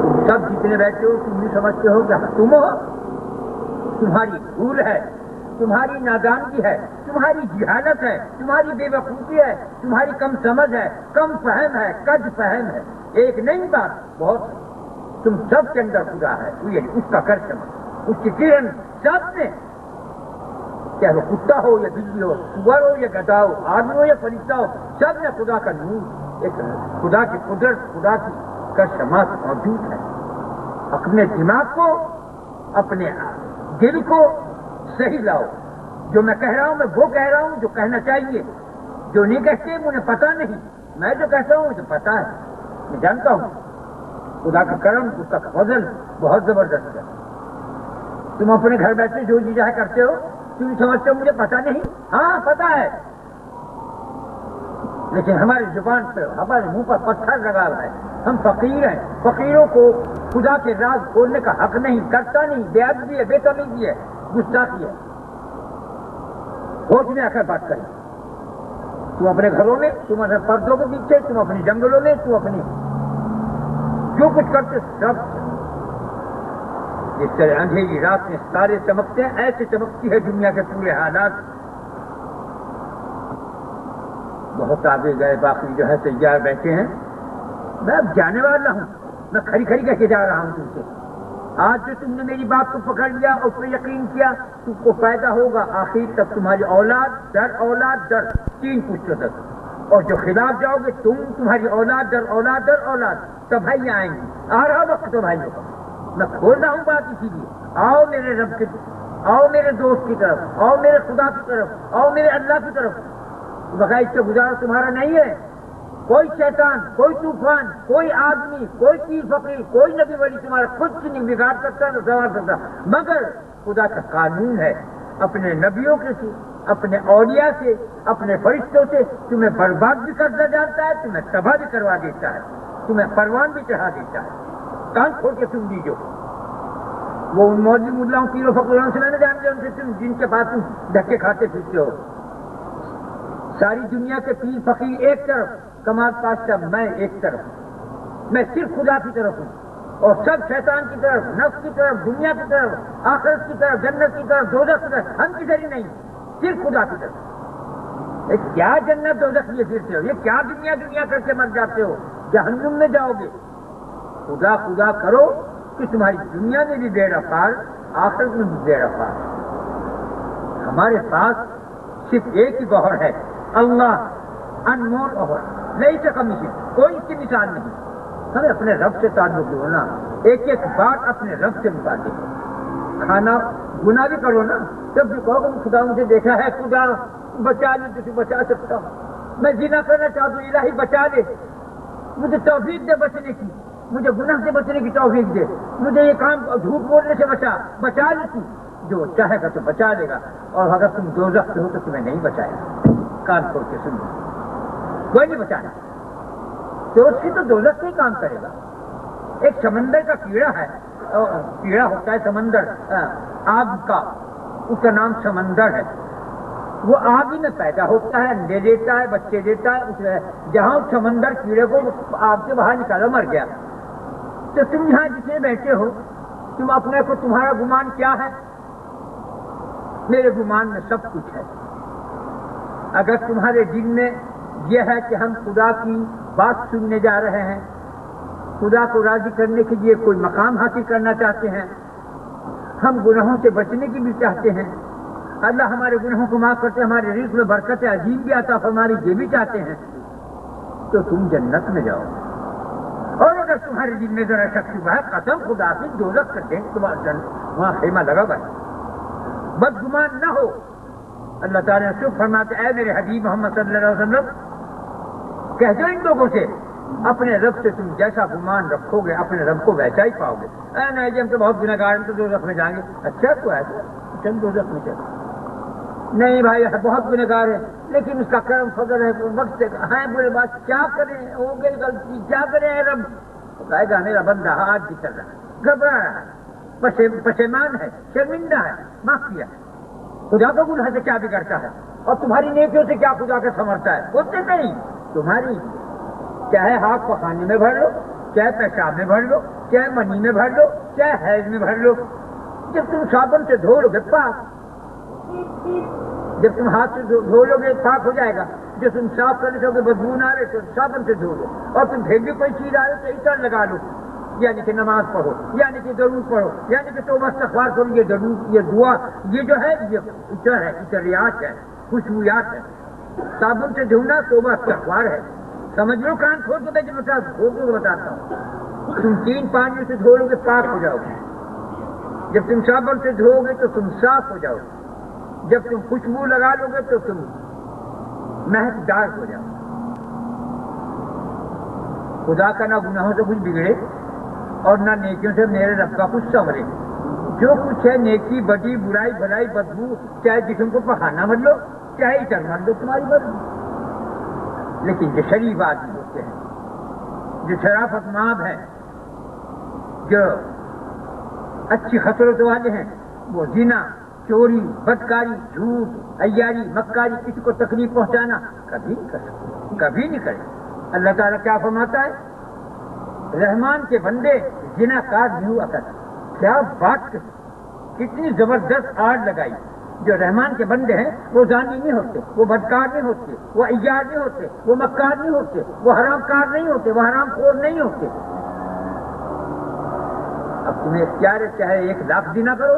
تم سب جتنے بیٹھے ہو تم یہ سمجھتے ہو کہ تم ہو، تمہاری بھول ہے، تمہاری نادانگی ہے، تمہاری جہالت ہے، تمہاری بے وقوفی ہے، تمہاری کم سمجھ ہے، کم فہم ہے، کج فہم ہے۔ ایک نہیں بات، بہت، تم سب کے اندر خدا ہے، اس کا کر سمجھ، اس کی کرن سب نے، چاہے وہ کتا ہو یا بلی ہو، سور ہو یا گدھا ہو، آدمی ہو یا فرشتہ ہو، سب نے خدا کا نور، ایک خدا کی قدرت، خدا کی کرشمات موجود ہے۔ اپنے دماغ کو، اپنے دل کو صحیح لاؤ۔ جو میں کہہ رہا ہوں میں وہ کہہ رہا ہوں جو کہنا چاہیے، جو نہیں کہتے مجھے پتا نہیں، میں جو کہتا ہوں مجھے پتا ہے، میں جانتا ہوں۔ خدا کا کرم، اس کا فضل بہت زبردست ہے۔ تم اپنے گھر بیٹھے جو جی چاہے کرتے ہو، تم سمجھتے ہو مجھے پتا نہیں، ہاں پتا ہے، لیکن ہماری زبان پہ، ہمارے منہ پر پتھر لگا ہوا ہے۔ ہم فقیر ہیں، فقیروں کو خدا کے راز کھولنے کا حق نہیں، کرتا نہیں، بے ادبی ہے، بے تمیزی ہے، گستاخی ہے۔ ہوش میں آ کر بات کریں۔ تم اپنے گھروں میں، تم اپنے پردوں کے پیچھے، تم اپنی جنگلوں میں، تم اپنی جو کچھ کرتے سب، جس طرح اندھیری رات میں ستارے چمکتے ہیں، ایسے چمکتی ہے دنیا کے پورے حالات۔ بہت آگے گئے، باقی جو ہے تیار بیٹھے ہیں، میں اب جانے والا ہوں، میں کھڑی کہہ کے جا رہا ہوں تم سے۔ آج جو تم نے میری بات کو پکڑ لیا، اس پہ یقین کیا، تم کو فائدہ ہوگا آخر تک، تمہاری اولاد در 3 پشتوں تک، اور جو خلاف جاؤ گے تم، تمہاری اولاد در اولاد تب بھائی آئیں گی۔ آ رہا وقت تو بھائیوں کا، میں کھول رہا ہوں بات اسی لیے۔ آؤ میرے رب کی طرف، آؤ میرے دوست کی طرف، آؤ میرے خدا کی طرف، آؤ میرے اللہ کی طرف۔ بغیر اس سے گزارا تمہارا نہیں ہے۔ کوئی شیطان، کوئی طوفان، کوئی آدمی، کوئی پیر فقیر، کوئی نبی ولی تمہارا کچھ نہیں بگاڑ سکتا، نہ سنوار سکتا، مگر خدا کا قانون ہے اپنے نبیوں کے سے، اپنے اولیاء سے، اپنے فرشتوں سے تمہیں برباد بھی کرنا جانتا ہے، تمہیں تباہ بھی کروا دیتا ہے، تمہیں پروان بھی چڑھا دیتا ہے۔ کان کھول کے تم دیجو۔ وہ ان مولوی ملاؤں پیروں فقیروں سے میں نے جان دیا، ان سے تم جن کے پاس تم دھکے کھاتے پھرتے ہو۔ ساری دنیا کے پیر فقیر ایک طرف، کمال پاشا میں ایک طرف ہوں، میں صرف خدا کی طرف ہوں، اور سب شیطان کی طرف، نفس کی طرف، دنیا کی طرف، آخرت کی طرف، جنت کی طرف، دوزخ کی طرف، ہم کدھر ہی نہیں، صرف خدا کی طرف۔ یہ کیا جنت دوزخ لیے پھرتے ہو؟ یہ کیا دنیا کر کے مر جاتے ہو؟ جہنم میں جاؤ گے۔ خدا کرو کہ تمہاری دنیا میں بھی بے رفار، آخرت میں بھی بے رفار۔ ہمارے پاس صرف ایک ہی گوہر ہے، اللہ، انمول گوہر، نہیں سے کمی سے کوئی اس کی مثال نہیں۔ ہمیں اپنے رب سے تعلق ہونا، ایک ایک بات اپنے رب سے متعلق۔ کھانا گناہ بھی کرو نا، جب بھی کہو کہ خدا مجھے دیکھا ہے، خدا بچا لے تو بچا سکتا ہوں، میں زنا کرنا چاہتا ہوں، الہی بچا لے، مجھے توفیق دے بچنے کی، مجھے گناہ سے بچنے کی توفیق دے، مجھے یہ کام جھوٹ بولنے سے بچا لے، تو جو چاہے گا تو بچا لے گا، اور اگر تم دوزخ سے ہو تو تمہیں نہیں بچائے گا۔ کان کھول کے سن لو، کوئی نہیں بچانا، تو اس کی تو دوزخ سے ہی کام کرے گا۔ ایک سمندر کا کیڑا ہے، کیڑا ہوتا ہے سمندر آگ کا، اس کا نام سمندر ہے، وہ آگ ہی میں پیدا ہوتا ہے، انڈے دیتا ہے، بچے دیتا ہے، جہاں سمندر کیڑے کو آگ سے باہر نکالا مر گیا۔ تو تم یہاں جتنے بیٹھے ہو، تم اپنے کو، تمہارا گمان کیا ہے؟ میرے گمان میں سب کچھ ہے۔ اگر تمہارے دل میں یہ ہے کہ ہم خدا کی بات سننے جا رہے ہیں، خدا کو راضی کرنے کے لیے کوئی مقام حاصل کرنا چاہتے ہیں، ہم گناہوں سے بچنے کی بھی چاہتے ہیں، اللہ ہمارے گناہوں کو معاف کرتے، ہمارے رزق میں برکت عظیم بھی عطا فرمانے یہ بھی چاہتے ہیں، تو تم جنت میں جاؤ۔ اور اگر تمہارے دل میں ذرا شک شبہ ہے، قسم خدا کی دوزخ کر دیں تمہارا وہاں خیمہ لگا ہوا ہے، بدگمان نہ ہو۔ اللہ تعالیٰ نے شکر فرماتے اے میرے حبیب محمد صلی اللہ علیہ وسلم، کہہ دو ان لوگوں سے اپنے رب سے تم جیسا گمان رکھو گے اپنے رب کو ویسا ہی پاؤ گے۔ اے نہیں جی ہم تو بہت گنہگار ہیں تو دوزخ میں جائیں گے۔ اچھا تو ایسا چل دوزخ میں چل، نہیں بھائی بہت گنہگار ہے لیکن اس کا کرم فضل ہے، وقت سے ہیں بولے بات کیا کریں، ہو گئی غلطی کیا کریں اے رب؟ کہے گا میرا بندہ آج بھی کر رہا ہے، گھبرا رہا ہے، پشیمان ہے، شرمندہ ہے، معاف کیا۔ خدا کو گناہ سے کیا بگڑتا ہے اور تمہاری نیکیوں سے کیا خدا کا سنورتا ہے؟ ہوتے نہیں تمہاری، چاہے ہاتھ پخانے میں بھر لو، چاہے پیشاب میں بھر لو، چاہے منی میں بھر لو، چاہے حیض میں بھر لو، جب تم صابن سے دھو لو گے پاک، جب تم ہاتھ سے دھو لو گے پاک ہو جائے گا، جو تم صاف کرنے سے بدبو نہ آ رہے تو صابن سے دھو لو، اور تم پھر بھی کوئی چیز آ رہے تو عطر لگا لو، یعنی کہ نماز پڑھو، یعنی کہ درود پڑھو، یعنی کہ توبہ استغفار کرو، یہ درود یہ دعا یہ جو ہے یہ عطر ہے، عطریات ہے، خوشبویات ہے۔ صابن سے دھونا توبہ استغفار ہے، سمجھ لو، کان کھول کے میں بتاتا ہوں، تم 3 پانیوں سے دھو لو گے پاک ہو جاؤ گے، جب تم صابن سے دھو گے تو تم صاف ہو جاؤ گے، جب تم خوشبو لگا لو گے تو تم مہک دار ہو جاؤ۔ خدا کا نہ گناہوں سے کچھ بگڑے اور نہ نیکیوں سے میرے رب کا کچھ سنورے، جو کچھ ہے نیکی بدی برائی بھلائی بدبو، چاہے جسم کو پخانا مت لو چاہے اتر مت لو تمہاری مرضی۔ لیکن جو شریف آدمی ہوتے ہیں، جو شرافت ماب ہیں، جو اچھی خصلت والے ہیں، وہ زنا چوری بدکاری جھوٹ عیاری مکاری کسی کو تکلیف پہنچانا کبھی نہیں کر سکتے، کبھی نہیں کرے۔ اللہ تعالیٰ کیا فرماتا ہے، رحمان کے بندے زنا کار نہیں ہوا کرتے۔ کیا بات کر، کتنی زبردست آڑ لگائی۔ جو رحمان کے بندے ہیں وہ زانی نہیں ہوتے، وہ بدکار نہیں ہوتے، وہ عیار نہیں ہوتے، وہ مکار نہیں ہوتے، وہ حرام کار نہیں ہوتے، وہ حرام خور نہیں ہوتے۔ اب تمہیں اختیار ہے، چاہے 1,00,000 زنا کرو،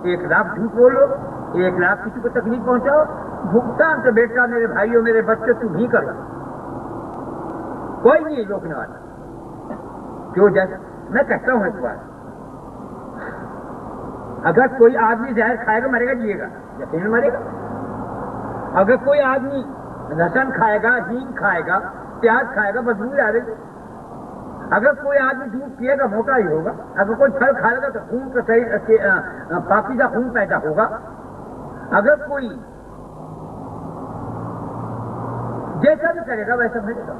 1,00,000 جھوٹ بولو، 1,00,000 کسی کو تکلیف پہنچاؤ، بھگتان تو بیٹا میرے بھائیوں میرے بچوں تم ہی کرو، کوئی نہیں روکنے والا۔ جو جیسے میں کہتا ہوں ایک بات، اگر کوئی آدمی زہر کھائے گا مرے گا جیے گا، یقیناً مرے گا۔ اگر کوئی آدمی لہسن کھائے گا ہینگ کھائے گا پیاز کھائے گا بدبو آئے گی۔ اگر کوئی آدمی دودھ پیے گا موٹا ہی ہوگا، اگر کوئی پھل کھائے گا تو خون کا صحیح پاکیزہ خون پیدا ہوگا، اگر کوئی جیسا بھی کرے گا ویسا مرے گا۔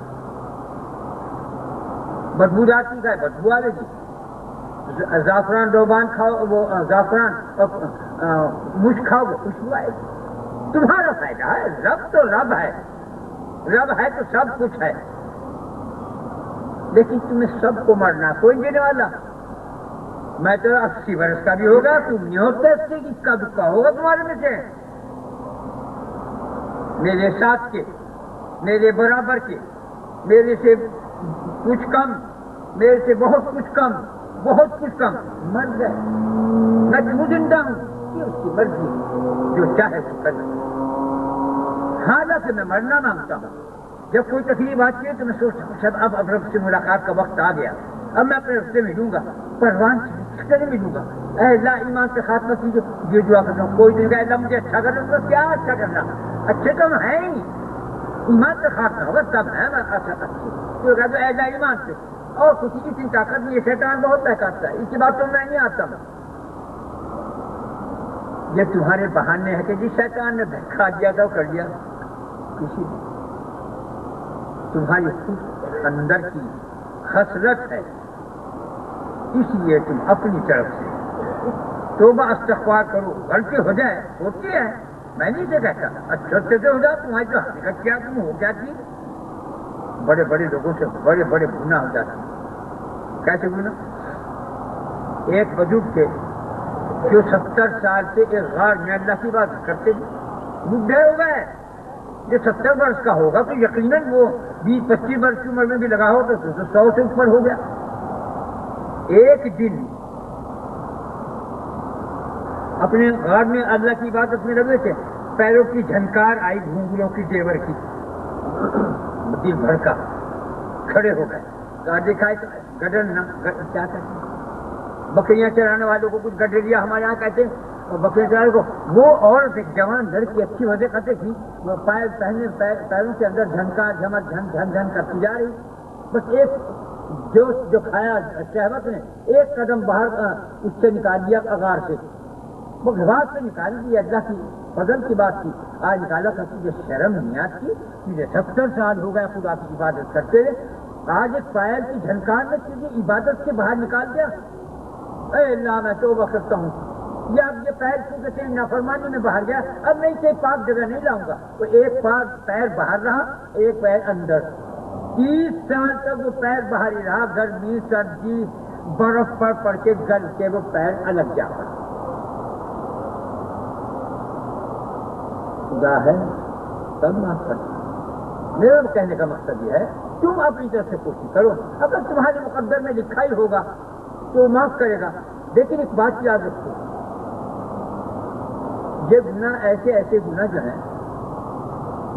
بدبو جاتی کا بدبو آئے گی۔ زعفران روبان کھاؤ، وہ زعفران مشک کھاؤ گے خوشبو آئے گی۔ تمہارا فائدہ ہے، رب تو رب ہے، رب ہے تو سب کچھ ہے، لیکن تمہیں سب کو مرنا، کوئی دینے والا۔ میں تو 80 برس کا بھی ہوگا، تم نہیں ہوتے 80 کی کا دکا ہوگا تمہارے میں سے، میرے ساتھ کے، میرے برابر کے، میرے سے کچھ کم، میرے سے بہت کچھ کم، بہت کچھ کم مر گئے۔ میں کیوں زندہ ہوں؟ یہ اس کی مرضی، جو چاہے وہ کرنا۔ حالانکہ میں مرنا مانگتا ہوں، جب کوئی تکلیف آتی ہے تو میں سوچتا ہوں شاید اب رب سے ملاقات کا وقت آ گیا، اب میں اپنے رب سے ملوں گا، پروان سے نہیں ملوں گا۔ اے اللہ ایمان سے خاتمہ کیجیے، یہ دعا کرتا ہوں۔ کوئی نہیں کہا اللہ مجھے اچھا کرنا، تو کیا اچھا کرنا، اچھے تو ہم ہیں ہی، ایمان سے خاتمہ ہوگا تب ہے اچھے۔ تو کہا اے اللہ ایمان سے، اور کسی کی چنتا کرنی ہے، شیطان بہت بہکاتا ہے، اس کی بات تو میں نہیں آتا ہوں۔ یہ تمہارے بہانے ہیں کہ جی شیطان نے بہکا دیا تھا کر دیا، کسی نے تمہاری خود اندر کی خصلت ہے، اس لیے تم اپنی طرف سے توبہ استغفار کرو۔ غلطی ہو جائے ہوتی ہے، میں نہیں سے کہتا اچھے سے ہو جائے، تمہاری تو حقیقت کیا تم ہو کیا تھی، بڑے بڑے لوگوں سے بڑے بڑے گناہ ہو جاتے ہیں۔ کیسے گناہ؟ ایک بزرگ تھے جو 70 سال سے ایک غار میں اللہ کی بات کرتے تھے، بڈھے ہو گئے۔ جو 70 برس کا ہوگا تو یقیناً وہ 20-25 برس کی عمر میں بھی لگا ہو تو 100 سے اوپر ہو گیا۔ ایک دن اپنے غار میں اللہ کی عبادت میں لگے تھے، پیروں کی جھنکار آئی گھنگروں کی زیور کی، دل بھڑکا، کھڑے ہو گئے، کہا دکھائے گڈر نہ کیا کہتے ہیں بکریاں چرانے والوں کو کچھ گڈریا ہمارے یہاں کہتے ہیں، اور بکریاں چرانے کو وہ عورت ایک جوان لڑکی اچھی وجہ کرتے تھی، وہ پیروں کے اندر جھنکا جھمک جھن جھن جھن کرتی جا رہی، بس ایک جو کھایا شہوت نے ایک قدم باہر اس سے نکال دیا غار سے، وہ غار سے نکال دی، اللہ کی فضل کی بات تھی، آج نکالا تھا تجھے شرم نہیں آتی، تجھے 70 سال ہو گئے خدا کی عبادت کرتے ہوئے، آج ایک پائر کی جھنکار میں تجھے عبادت سے باہر نکال دیا، اے اللہ میں توبہ کرتا ہوں، یا اب یہ پیر چھو کے تیری نافرمانی میں باہر گیا، اب میں اسے پاک جگہ نہیں لاؤں گا، تو ایک پیر باہر رہا، ایک پیر اندر، 30 سال تک وہ پیر باہر ہی رہا، گرمی سردی برف پر پڑ کے گل کے وہ پیر الگ جا پڑا۔ خدا ہے تب معاف کرتا، میرا کہنے کا مقصد یہ ہے تم اپنی طرف سے کوشش کرو، اگر تمہارے مقدر میں لکھا ہی ہوگا تو معاف کرے گا، لیکن ایک بات یاد رکھو، یہ گناہ ایسے گناہ جو ہیں،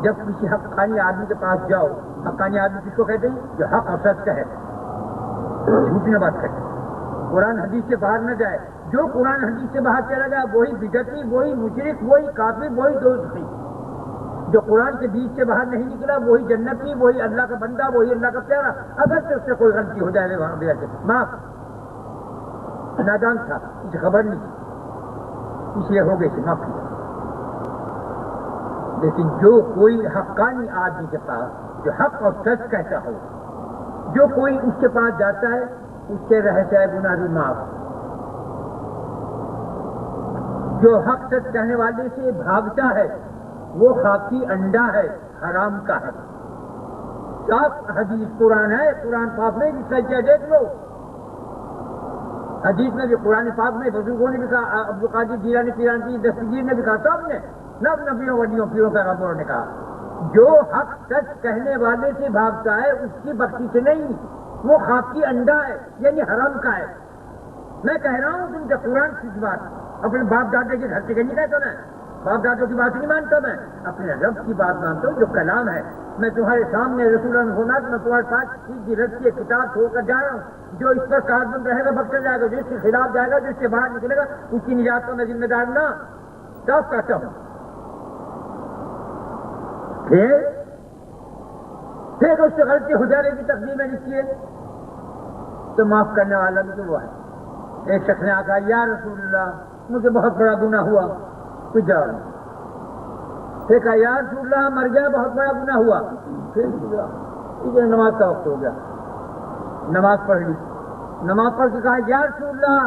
جب کسی حقانی آدمی کے پاس جاؤ، حقانی آدمی کس کو کہتے ہیں؟ جو حق اور سچ کہے، جھوٹ نہ بات کرے، قرآن حدیث سے باہر نہ جائے، جو قرآن حدیث سے باہر چلا گیا وہی بدعتی، وہی مشرک، وہی کافر، وہی دوزخی، جو قرآن کے بیچ سے باہر نہیں نکلا وہی جنتی، وہی اللہ کا بندہ، وہی اللہ کا پیارا، اگر سے اس سے کوئی غلطی ہو جائے وہاں بغیر سے معاف، نادان تھا، اسے خبر نہیں تھی، اس لیے ہو گئی معاف کیا، لیکن جو کوئی حقانی آدمی کے پاس جو حق اور سچ کہتا ہو، جو کوئی اس کے پاس جاتا ہے اس سے رہ جائے گناہ بھی معاف، جو حق سچ کہنے والے سے بھاگتا ہے وہ خاکی انڈا ہے، حرام کا ہے، صاف حدیث قرآن ہے، قرآن پاک میں بھی سچ ہے، دیکھ لو، حدیث میں بھی قرآن پاک میں بزرگوں نے بھی کہا، عبد القادر جیلانی پیرانی دستگیر نے بھی کہا، سب نے نب نبیوں ولیوں پیروں پیغمبروں نے کہا، جو حق سچ کہنے والے سے بھاگتا ہے اس کی بخشش سے نہیں، وہ خاکی انڈا ہے، یعنی حرام کا ہے۔ میں کہہ رہا ہوں تم سے قرآن کی بات، اپنے باپ دادا کے گھر سے نہیں کہتا میں، باپ دادوں کی بات نہیں مانتا میں، اپنے رب کی بات مانتا ہوں جو کلام ہے۔ میں تمہارے سامنے رسول اللہ میں تمہارے پاس سیدھی رد کی کتاب چھوڑ کر جا رہا ہوں، جو اس پر کاربن رہے گا بخشا جائے گا، جو اس کے خلاف جائے گا، جو اس سے باہر نکلے گا اس کی نجات کا میں ذمہ دار نہ صاف کہتا ہوں۔ پھر اس سے غلطی ہو جانے کی تقدیر میں لکھی ہے تو معاف کرنے والا بھی تو وہ ہے۔ ایک شخص نے آ کہا یا رسول اللہ مجھے بہت بڑا گناہ ہوا، کچھ جواب نہیں۔ پھر کہا یا رسول اللہ مر گیا، بہت بڑا گناہ ہوا، پھر نماز کا وقت ہو گیا، نماز پڑھ لی، نماز پڑھ کے کہا یا رسول اللہ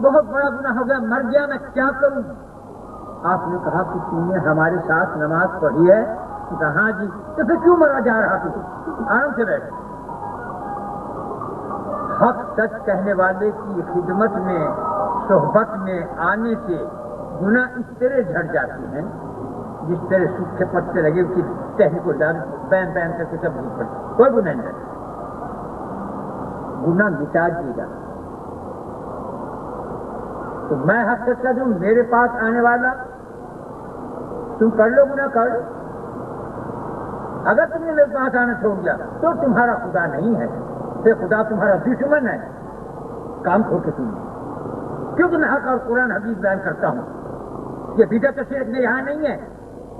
بہت بڑا گناہ ہو گیا، مر گیا، میں کیا کروں؟ آپ نے کہا کہ تم نے ہمارے ساتھ نماز پڑھی ہے؟ کہا ہاں جی، تو پھر کیوں مرا جا رہا تو آرام سے بیٹھ۔ حق سچ کہنے والے کی خدمت میں صحبت میں آنے سے گناہ اس طرح جھڑ جاتے ہیں جس طرح سوکھے پتے لگے اس کی تہی کو ڈال بین بین کر کے سب نہیں پڑتی، کوئی گناہ نہیں رہتا، گناہ مٹا دیے گا۔ تو میں حق سچ کا دوں، میرے پاس آنے والا تم کر لو گناہ کر لو، اگر تم نے میرے پاس آنا چھوڑ دیا تو تمہارا خدا نہیں ہے، پھر خدا تمہارا دشمن ہے، کام کھو کے تم، کیونکہ میں حق اور قرآن حدیث بیان کرتا ہوں۔ یہ بدعت شرک میں یہاں نہیں ہے،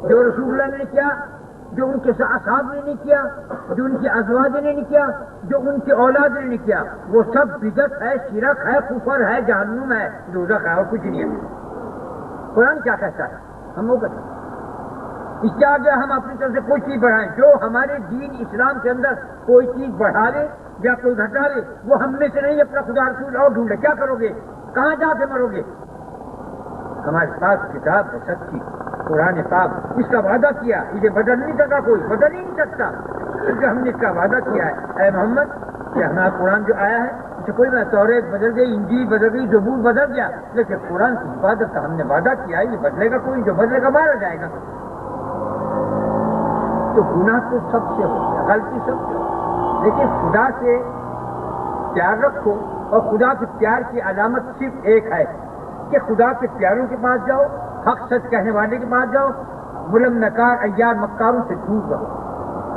جو رسول اللہ نے کیا، جو ان کے اصحاب نے نہیں کیا، جو ان کے ازواج نے نہیں کیا، جو ان کی اولاد نے نہیں کیا، وہ سب بدعت ہے، شرک ہے، کفر ہے، جہنم ہے، دوزخ ہے، اور کچھ نہیں ہے۔ قرآن کیا کہتا ہے ہم وہ کہتے ہیں، اس کے آگے ہم اپنی طرف سے کوئی چیز بڑھائیں، جو ہمارے دین اسلام کے اندر کوئی چیز بڑھا لے یا کوئی گھٹا لے وہ ہم میں سے نہیں، اپنا خدا رسول اور ڈھونڈے، کیا کرو گے، کہاں جا کے مرو گے؟ ہمارے پاس کتاب ہے سچی، قرآن پاک، اس کا وعدہ کیا، اسے بدل نہیں سکا، کوئی بدل ہی نہیں سکتا، کیونکہ ہم نے اس کا وعدہ کیا ہے، اے محمد کہ ہمارا قرآن جو آیا ہے اسے کوئی نہ، توریت بدل گئی، انجیل بدل گئی، زبور بدل گیا، لیکن قرآن کی حفاظت کا ہم نے وعدہ کیا ہے، یہ بدلے گا کوئی، جو بدلے گا مارا جائے گا۔ تو گناہ تو سب سے ہوتا ہے، غلطی سب سے ہوتی، لیکن خدا سے پیار رکھو، اور خدا کے پیار کی علامت صرف ایک ہے کہ خدا کے پیاروں کے پاس جاؤ، حق سچ کہنے والے کے پاس جاؤ، ظلم نکار ایار مکاروں سے دور رہو۔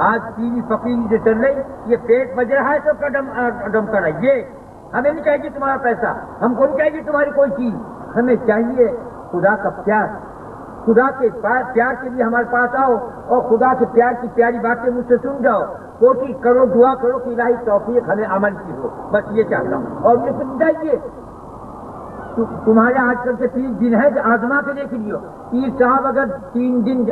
آج تین فقیری جو چل رہی، یہ پیٹ بج رہا ہے سب کا ڈم کر رہا ہے۔ یہ ہمیں نہیں چاہیے تمہارا پیسہ، ہم کو نہیں چاہیے تمہاری کوئی چیز، ہمیں چاہیے خدا کا پیار۔ خدا کے پیار کے لیے ہمارے پاس آؤ اور خدا کے پیار کی پیاری باتیں مجھ سے سن جاؤ، کوشش کرو، دعا کرو کہ الہی توفیق ہمیں عمل کی ہو، بس یہ چاہتا ہوں۔ اور یہ سن جائیے، تمہارے آج کل کے 3 دن ہے جو آزما کے دیکھ لیو۔ پیر صاحب اگر 3 دن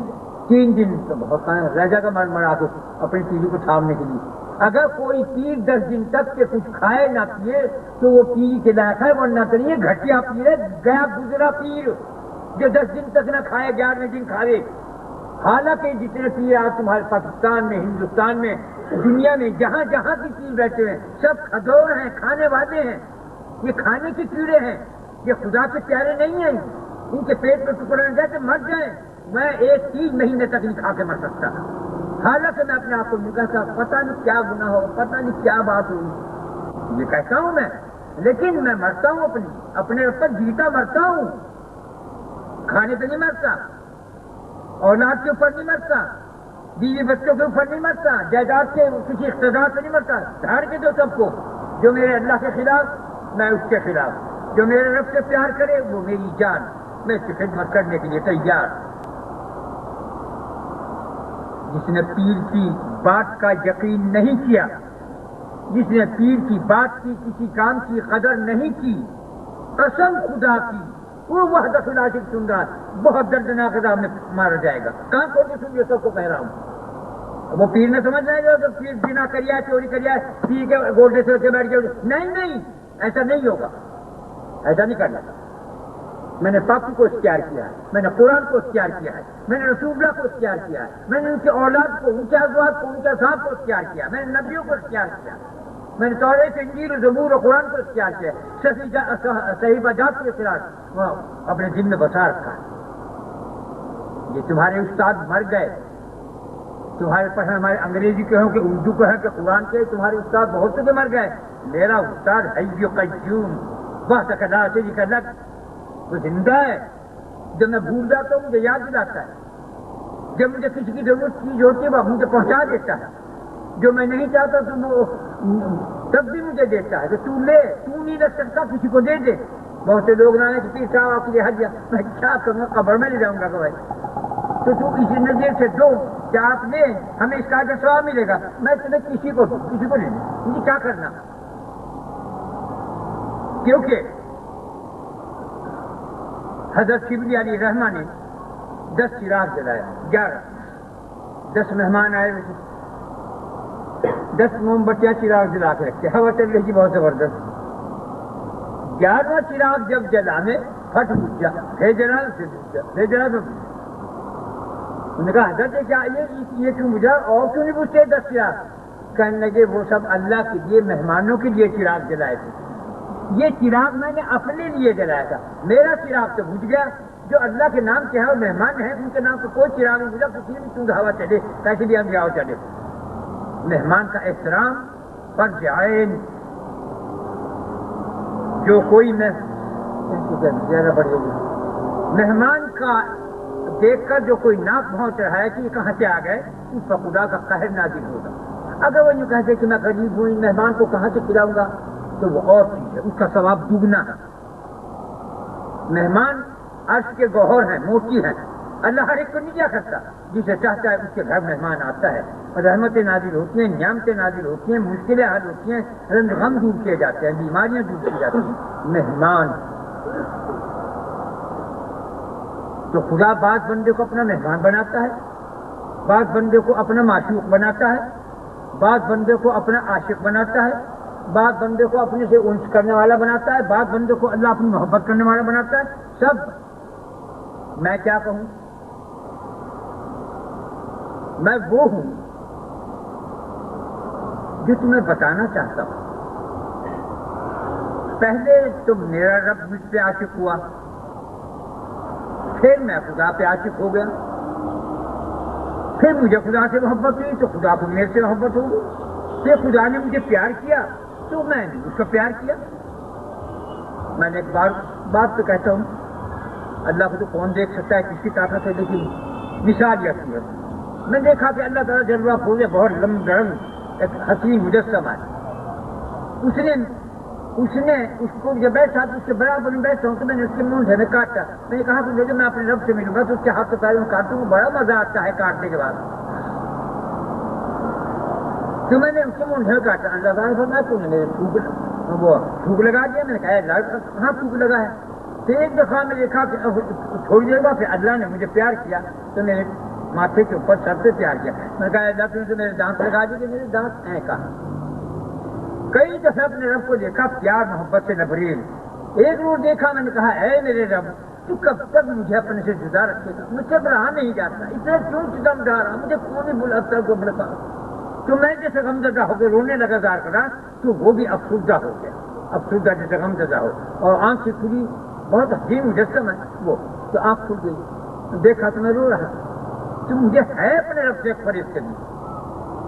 تو بہت رہ جائے گا مرا کے اپنی چیزوں کو تھامنے کے لیے۔ اگر کوئی پیر 10 دن تک کے کچھ کھائے نہ پیے تو وہ پیر کے لائق ہے، ورنہ تو نہیں ہے، گھٹیا پیر ہے، گیا گزرا پیر جو 10 دن تک نہ کھائے 11ویں دن کھائے۔ حالانکہ جتنے پیر آج تمہارے پاکستان میں، ہندوستان میں، دنیا میں جہاں جہاں کی پیر بیٹھے ہیں سب کھدور ہیں، کھانے والے ہیں، یہ کھانے کے کیڑے ہیں، یہ خدا کے پیارے نہیں ہیں۔ ان کے پیٹ میں ٹکڑے نہ جائے تو مر جائیں۔ میں 1 مہینے تک نہیں کھا کے مر سکتا، حالانکہ میں اپنے آپ کو نہیں کہتا پتہ نہیں کیا گناہ ہو، پتہ نہیں کیا بات ہوئی، یہ کہتا ہوں میں، لیکن میں مرتا ہوں اپنے اوپر جیتا مرتا ہوں، کھانے پہ نہیں مرتا، اولاد کے اوپر نہیں مرتا، بیوی بچوں کے اوپر نہیں مرتا، جائیداد کے کسی اقتدار سے نہیں مرتا۔ دھاڑ کے دو سب کو، جو میرے اللہ کے خلاف میں اس کے خلاف، جو میرے رب سے پیار کرے وہ میری جان، میں اس کی خدمت کرنے کے لیے تیار۔ جس نے پیر کی بات کا یقین نہیں کیا، جس نے پیر کی بات کی کسی کام کی قدر نہیں کی، قسم خدا کی وہ وحدت لا شریک سن رہا ہے، بہت دردناک عذاب میں مارا جائے گا۔ کہاں کھول کے سن، یہ سب کو کہہ رہا ہوں۔ وہ پیر نے سمجھ جائے گا تو پیر بنا کریا چوری کریا پیر کے گولڈے سے بیٹھ گیا، نہیں ایسا نہیں ہوگا، ایسا نہیں کرنا۔ میں نے پاکی کو اختیار کیا ہے، میں نے قرآن کو اختیار کیا ہے، میں نے رسول اللہ کو اختیار کیا ہے، میں نے ان کے اولاد کو، ان کے ازواج کو، ان کے اصحاب کو اختیار کیا، میں نے نبیوں کو اختیار کیا، میں نے توریت، انجیل، زبور اور قرآن کو اختیار کیا، صحیفہ جات کے خلاف اپنے دل میں بسا رکھا ہے۔ یہ تمہارے استاد مر گئے، تمہارے پڑھنے ہمارے انگریزی کے ہوں کہ اردو کے ہیں کہ قرآن کے، تمہارے استاد بہت سے مر گئے، میرا استاد حی قیوم وحدہ لا شریک لہ، وہ زندہ ہے۔ جب میں بھول جاتا ہوں مجھے یاد دلاتا ہے، جب مجھے کسی کی ضرورت چیز ہوتی ہے وہ مجھے پہنچا دیتا ہے، جو میں نہیں چاہتا تو وہ تب بھی مجھے دیتا ہے کہ تو لے، تو نہیں رکھ سکتا کسی کو دے دے۔ بہت سے لوگ نہ کہ پیر صاحب آپ کے لیے حج، میں کیا کروں گا، قبر میں لے جاؤں گا کہ بھائی تو اسی نظر سے دو کیا آپ لیں، ہمیں اس کا ثواب ملے گا، میں تمہیں کسی کو لے لوں، مجھے کیا کرنا، کیونکہ حضرت شبلی علیہ رحمہ نے 10 چراغ جلایا، 10 مہمان آئے، 10 موم بتیاں چراغ جلا کے رکھتے، ہوا چل رہی تھی بہت زبردست۔ 11واں چراغ جب جلانے پھٹ بجھ جا، پھر جلا تو انہوں نے کہا حضرت کیا یہ کیوں بجھا اور کیوں نہیں بجھتے 10 چراغ؟ کہنے لگے وہ سب اللہ کے لیے، مہمانوں کے لیے چراغ جلائے تھے، یہ چراغ میں نے اپنے لیے جلایا تھا، میرا چراغ تو بجھ گیا، جو اللہ کے نام کے ہیں اور مہمان ہیں ان کے نام کو کوئی چراغ نہیں بجھا، کسی بھی چونگ ہوا چلے، کیسے بھی اندھیرا چلے۔ مہمان کا احترام فرض عین، جو کوئی مہمان کا دیکھ کر جو کوئی ناک پہنچ رہا ہے کہ یہ کہاں سے آ گئے، اس پر خدا کا قہر نازل ہوگا۔ اگر وہ یوں کہتے کہ میں غریب ہوں، مہمان کو کہاں سے کھلاؤں گا، تو وہ اور چیز ہے، اس کا ثواب دگنا ہے۔ مہمان عرش کے گوہر ہیں، موتی ہیں، اللہ ہر ایک کو نہیں دیا کرتا، جسے چاہتا ہے اس کے گھر مہمان آتا ہے، رحمتیں نازل ہوتی ہیں، نعمتیں نازل ہوتی ہیں، مشکلیں حل ہوتی ہیں، غم دور کیے جاتے ہیں، بیماریاں دور کی جاتی ہیں۔ مہمان تو خدا بعض بندے کو اپنا مہمان بناتا ہے، بعض بندے کو اپنا معشوق بناتا ہے، بعض بندے کو اپنا عاشق بناتا ہے، بعض بندے کو اپنے سے انس کرنے والا بناتا ہے، بعض بندے کو اللہ اپنی محبت کرنے والا بناتا ہے۔ سب میں کیا کہوں، میں وہ ہوں جو تمہیں بتانا چاہتا ہوں۔ پہلے تو میرا رب مجھ پہ عاشق ہوا، پھر میں خدا پہ عاشق ہو گیا، پھر مجھے خدا سے محبت ہوئی تو خدا کو میرے سے محبت ہوگی، پھر خدا نے مجھے پیار کیا تو میں نے اس کو پیار کیا۔ میں نے ایک بار بات تو کہتا ہوں اللہ کو تو کون دیکھ سکتا ہے کس کی طاقت ہے، لیکن مثال یہ ہے میں نے دیکھا کہ اللہ تعالیٰ جلوہ پھولے بہت لمبا ایک حسین مجسمہ ہے، اس نے اس کو جب بیٹھا تو اس کے برابر میں بیٹھا ہوں تو میں نے اس کے منہ سے میں کاٹا، میں نے کہا کہ میں اپنے رب سے ملوں گا تو اس کے ہاتھ پیروں میں کاٹوں گا، بڑا مزہ آتا ہے کاٹنے کے بعد، تو میں نے اس کے منہ سے کاٹا، اللہ تعالیٰ نے فرمایا تو نے میرے تھوک لگا دیا، میں نے کہا کہاں تھوک لگا ہے، پھر ایک دفعہ میں دیکھا کہ تھوڑی دیر بعد پھر اللہ نے مجھے پیار کیا تو میرے ماتھے کے اوپر سر سے پیار کیا، میں نے کہا اللہ تم نے میرے دانت لگا دیے، میرے دانت ہیں کہا، کئی دفعہ اپنے رب کو دیکھا پیار محبت سے نبریل، ایک روز دیکھا میں نے کہا اے میرے رب تو کب تک مجھے اپنے سے جدا رکھے گا، مجھ سے رہا نہیں جاتا، اتنا کیوں ستم ڈھا رہا، مجھے کون نہیں بلاتا کو بڑھتا، تو میں جیسے غمزدہ ہو کے رونے لگا زار کرا تو وہ بھی افسردہ ہو گیا، افسردہ جیسے غمزدہ ہو، اور آنکھ سے کھلی بہت حسین مجسم ہے وہ، تو آنکھ کھل گئی، دیکھا تو میں رو رہا، تو مجھے ہے اپنے رب سے فریض کرنی،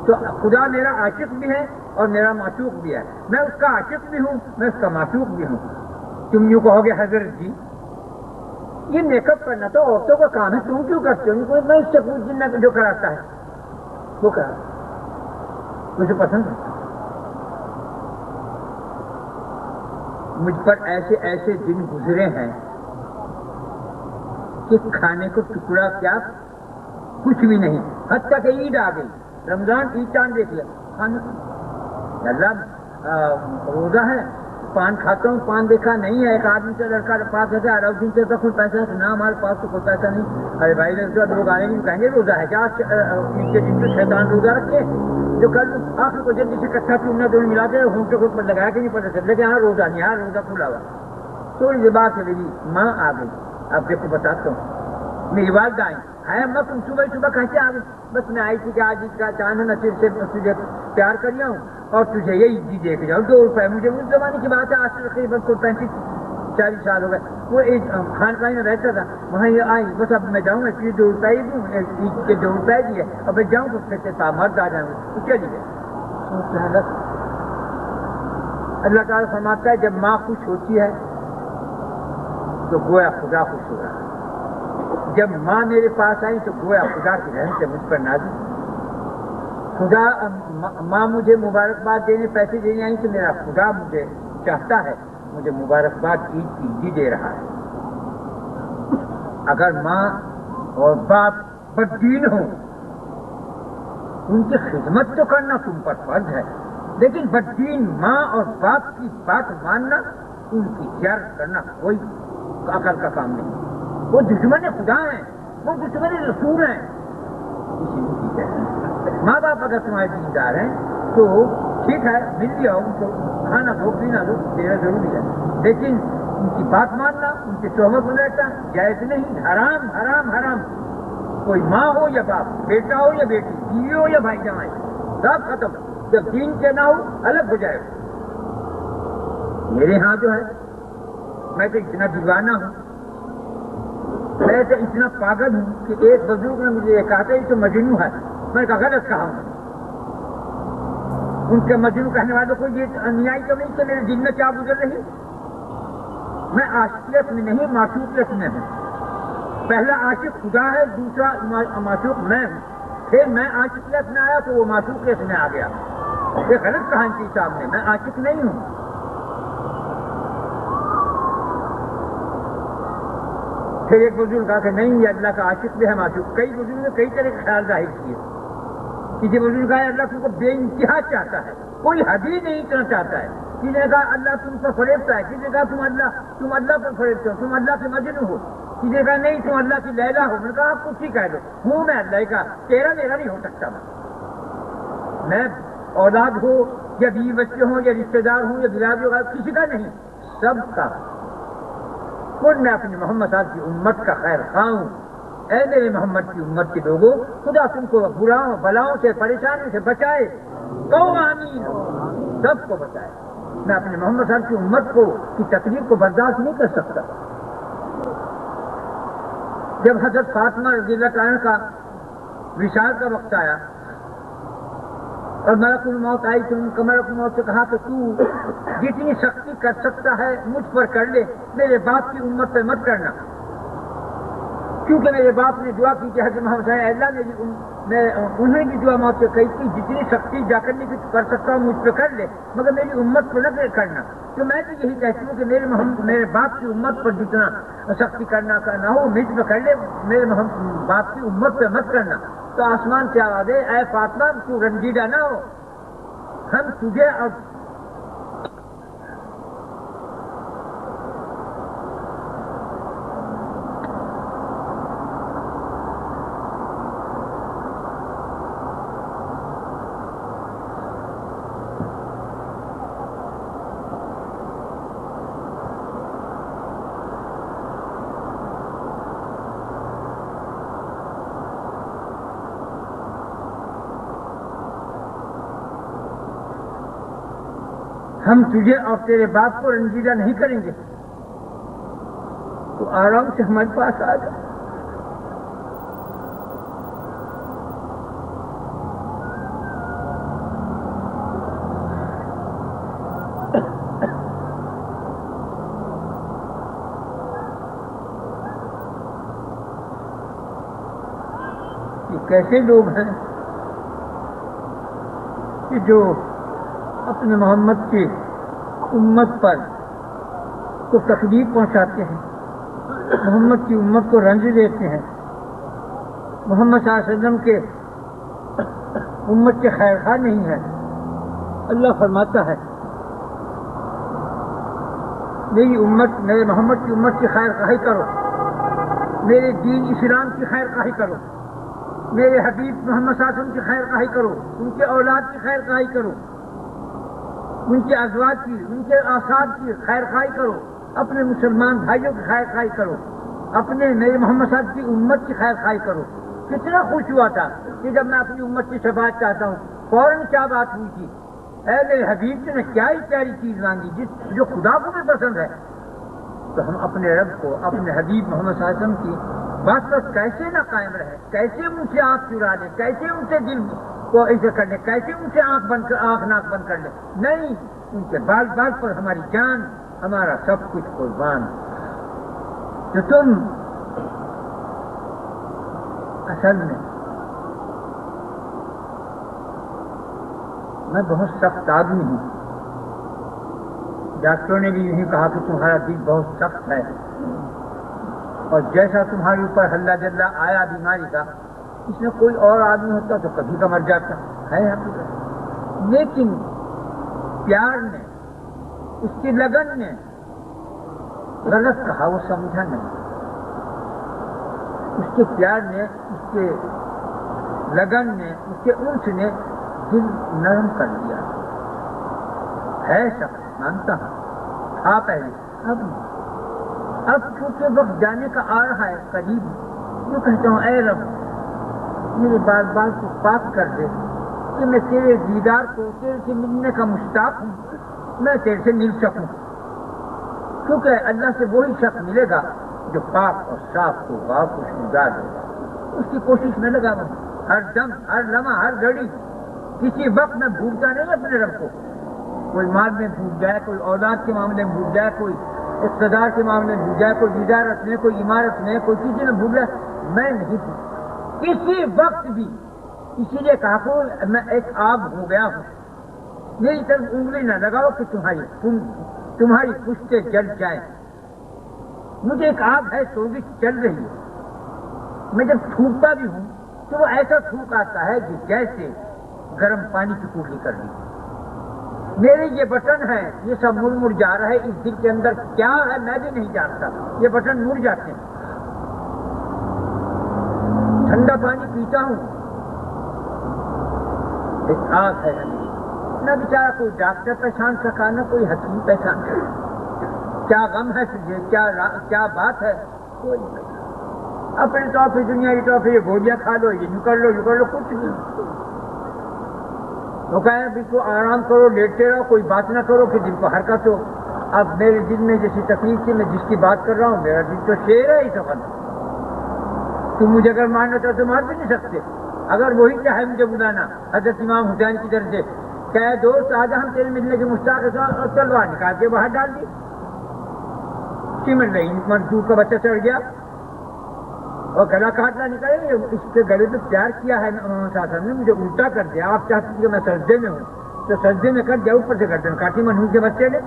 تو خدا میرا عاشق بھی ہے اور میرا معشوق بھی ہے، میں اس کا عاشق بھی ہوں میں اس کا معشوق بھی ہوں، تم یوں کہو گے حضرت جی یہ میک اپ کرنا تو عورتوں کا کام ہے، تم کیوں کرتے ہو، میں اس سے پوچھ جنہ جو کراتا ہے وہ کرا، مجھے پسند ہے، مجھ پر ایسے ایسے دن گزرے ہیں کہ کھانے کو ٹکڑا کیا کچھ بھی نہیں، حتیٰ کہ عید آ گئی، رمضان عید چاند دیکھ لیا کھانے کو، اللہ روزہ ہے پان کھاتا ہوں، پان دیکھا نہیں ہے، ایک آدمی سے لڑکا پاس ہے اور دن سے کوئی پیسہ ہے، نہ ہمارے پاس تو کوئی پیسہ نہیں، ارے بھائی لوگ آنے گے کہیں گے روزہ ہے کیا، عید کے دن سے شیطان روزہ رکھے جو کل آخر کو جلدی سے کٹھا چومنا دونوں ملا کے ہوں کے خود پر لگایا کہ نہیں پتہ چل رہا کہ ہاں روزہ نہیں، ہاں روزہ کھلا ہوا، تھوڑی دیر بعد سے میری ماں آ گئی، آپ دیکھو بتاتا ہوں، میری والدہ آئی، ہے اماں تم صبح کیسے آ گئی، بس میں آئی تھی کہ آج عید کا چاند ہے، نصیر سے تجھے پیار کر لیا ہوں اور تجھے یہ عید دیکھ جاؤ، 2 روپئے، مجھے اس زمانے کی بات ہے، آج سے تقریباً 35-40 سال ہو گئے، وہ ایک خانقاہ میں رہتا تھا، وہاں یہ آئی، بس اب میں جاؤں گا اس لیے 2 روپئے ہی دوں، عید کے 2 روپئے دیے، اب میں جاؤں تو پھر سے مرد آ جاؤں گا، تو چلی گئے، اللہ تعالیٰ فرماتا ہے جب ماں خوش ہوتی ہے تو گویا خدا خوش ہو رہا ہے، جب ماں میرے پاس آئی تو گویا خدا کی رحمت سے مجھ پر نازل، خدا ماں مجھے مبارکباد دینے پیسے دینے آئی تو میرا خدا مجھے چاہتا ہے مجھے مبارکباد عید کی ہی دے رہا ہے، اگر ماں اور باپ بددین ہوں ان کی خدمت تو کرنا تم پر فرض ہے، لیکن بددین ماں اور باپ کی بات ماننا ان کی زیارت کرنا کوئی عقل کا کام نہیں، وہ دشمن خدا ہیں، وہ دشمن رسول ہیں، اسی کی ماں باپ اگر تمہارے دیندار ہیں تو ٹھیک ہے مل جاؤ ان کو کھانا دو پینا دو دینا ضروری ہے، لیکن ان کی بات ماننا ان کی صحبت میں رہنا جائز نہیں، حرام حرام حرام، کوئی ماں ہو یا باپ، بیٹا ہو یا بیٹی، بیوی ہو یا بھائی جمائی، سب ختم، جب دین کے نہ ہو الگ ہو جائے۔ میرے ہاں جو ہے میں تو اتنا دیوانہ ہوں، میں تو اتنا پاگل ہوں کہ ایک بزرگ نے مجھے یہ کہا تھا یہ تو مجنون ہے، میں نے کہا غلط کہا ہوں، ان کے مجنون کہنے والوں کو یہ انیائی تو نہیں کہ میرے دل میں کیا گزر رہی، میں عاشقیت میں نہیں معشوقیت میں ہوں، پہلا عاشق خدا ہے، دوسرا معشوق میں ہوں، پھر میں عاشقیت میں آیا تو وہ معشوقیت میں آ گیا، یہ غلط کہا ان کی سامنے، میں عاشق نہیں ہوں۔ پھر ایک بزرگ کہا کہ نہیں یہ اللہ کا عاشق بھی ہے معشوق، کئی بزرگوں نے کئی طرح کے خیال ظاہر کیے، کسی بزرگ کہا اللہ تم کو بے انتہا چاہتا ہے، کوئی حد ہی نہیں اتنا چاہتا ہے، کسی نے کہا اللہ تم پر فریبتا ہے، کسی نے کہا تم اللہ پر فریبتے ہو، تم اللہ کے مجنون ہو، کسی نے کہا نہیں تم اللہ کی لیلا ہو، میں نے کہا آپ کچھ ہی کہہ دو، ہوں میں اللہ کا، تیرا میرا نہیں ہو سکتا، میں اولاد ہو یا بیوی بچے ہوں یا رشتے دار ہوں یا برادری ہو کسی کا نہیں، سب کا، خود میں اپنی محمد صاحب کی امت کا خیر خواہ ہوں، اے میرے محمد کی امت کے لوگوں خدا تم کو براؤں بلاؤں سے پریشانیوں سے بچائے، کہو آمین، سب کو بچائے، میں اپنے محمد صاحب کی امت کو کی تکلیف کو برداشت نہیں کر سکتا۔ جب حضرت فاطمہ رضی اللہ عنہ کا وصال کا وقت آیا اور ملک الموت آئی تو ملک الموت سے کہا کہ تو جتنی سختی کر سکتا ہے مجھ پر کر لے، میرے باپ کی امت پہ مت کرنا، کیونکہ میرے باپ نے دعا کی کہ حضرت محمد صلی اللہ علیہ وسلم میں انہیں بھی دعا موت سے کہی تھی جتنی سختی جا کرنے کی کر سکتا ہوں مجھ پہ کر لے، مگر میری امت پہ نہ کرنا۔ تو میں تو یہی کہتی ہوں کہ میرے باپ کی امت پر جتنا سختی کرنا ہو مجھ پہ کر لے، میرے باپ کی امت پہ مت کرنا۔ تو آسمان سے آواز ہے، اے فاطمہ تو رنجیدہ نہ ہو، ہم تجھے اور ہم تجھے اور تیرے باپ کو رنجیدہ نہیں کریں گے، تو آرام سے ہمارے پاس آ جا۔ یہ کیسے لوگ ہیں کہ جو اپنے محمد کی امت پر کو تکلیف پہنچاتے ہیں، محمد کی امت کو رنج دیتے ہیں، محمد صلی اللہ علیہ وسلم کے امت کے خیر خواہ نہیں ہے۔ اللہ فرماتا ہے میری امت، میرے محمد کی امت کی خیر خواہی کرو، میرے دین اسلام کی خیر خواہی کرو، میرے حبیب محمد صلی اللہ علیہ وسلم کی خیر خواہی کرو، ان کے اولاد کی خیر خواہی کرو، ان کے ازواج کی، ان کے اصحاب کی خیر خواہی کرو، اپنے مسلمان بھائیوں کی خیر خواہی کرو، اپنے میرے محمد صاحب کی امت کی خیر خواہی کرو۔ کتنا خوش ہوا تھا کہ جب میں اپنی امت کی شفاعت چاہتا ہوں، فوراً کیا بات ہوئی تھی، اے میرے حبیب نے کیا ہی پیاری چیز مانگی جو خدا کو بھی پسند ہے۔ تو ہم اپنے رب کو، اپنے حبیب محمد صلی اللہ علیہ وسلم کی بات پر کیسے نہ قائم رہے، کیسے ان سے آنکھ چرا لے، کیسے ان سے دل کو ایسے کر لے، کیسے ان سے آنکھ ناک بند کر لے؟ نہیں، ان کے بال بال پر ہماری جان، ہمارا سب کچھ قربان۔ تو تم اصل میں بہت سخت آدمی ہوں، ڈاکٹروں نے بھی یہی کہا کہ تمہارا دل بہت سخت ہے، اور جیسا تمہارے اوپر ہلہ جلہ آیا بیماری کا، اس میں کوئی اور آدمی ہوتا تو کبھی کا مر جاتا ہے حقیقت۔ لیکن پیار نے، اس کی لگن نے غلط کہا، وہ سمجھا نہیں، اس کے پیار نے، اس کے لگن نے، اس کے انس نے دل نرم کر دیا۔ ہے شخص مانتا ہوں تھا پہلے، اب کیونکہ وقت جانے کا آ رہا ہے قریب، جو کہتا ہوں اے رب میرے بال بال کو پاک کر دے کہ میں تیرے دیدار کو، تیرے سے ملنے کا مشتاق ہوں، میں تیرے سے مل سکوں، کیونکہ اللہ سے وہی شخص ملے گا جو پاک اور صاف ہوگا، خوشگوار ہوگا۔ اس کی کوشش میں لگا ہوں، ہر دم، ہر لمحہ، ہر گھڑی، کسی وقت میں بھولتا نہیں اپنے رب کو۔ کوئی مال میں بھول جائے، کوئی اولاد کے معاملے میں بھول جائے، کوئی اقتدار کے معاملے میں بھول جائے، کوئی وزارت میں، کوئی عمارت میں، کوئی کسی میں بھول جائے، میں نہیں بھول کسی وقت بھی۔ اسی لیے کہا کہ میں ایک آگ ہو گیا ہوں، میری طرف انگلی نہ لگاؤ کہ تمہاری پشتیں جل جائیں۔ مجھے ایک آگ ہے، سوزش چل رہی ہے، میں جب تھوکتا بھی ہوں تو وہ ایسا تھوک آتا ہے کہ جیسے گرم پانی کی کوٹلی کر دی۔ میرے یہ بٹن ہے، یہ سب مڑ مڑ جا رہا ہے، اس دل کے اندر کیا ہے میں بھی نہیں جانتا، یہ بٹن مڑ جاتے ہیں۔ ٹھنڈا پانی پیتا ہوں، ایک آگ ہے نہ بیچارہ کوئی ڈاکٹر پہچان سکا، نہ کوئی حکیم پہچان سکا، کیا غم ہے تجھے، کیا بات ہے، کوئی نہیں۔ اپنے طور پہ دنیا کی طور پہ یہ گولیاں کھا لو، یہ نکل لو، کچھ نہیں۔ وہ کہیں بالکل آرام کرو، لیٹتے رہو، کوئی بات نہ کرو کہ دل کو حرکت ہو۔ اب میرے دل میں جیسی تکلیف تھی، میں جس کی بات کر رہا ہوں، میرا دل تو شیر ہے اس وقت۔ تم مجھے اگر مارنا چاہو تو مار بھی نہیں سکتے، اگر وہی چاہے مجھے بلانا حضرت امام حسین کی طرف سے کہ دوست آج ہم تیرے ملنے کے مشتاق ہیں، اور تلوار نکال کے باہر ڈال دی، سمٹ رہی مزدور کا بچہ چڑھ گیا اور گلا کاٹنا نکلے، اس کے گلے پہ پیار کیا ہے صاحب نے، مجھے الٹا کر دیا، آپ چاہتے کہ میں سجدے میں ہوں تو سجدے میں کر دیا، اوپر سے گردن کاٹی منہور کے بچے نے۔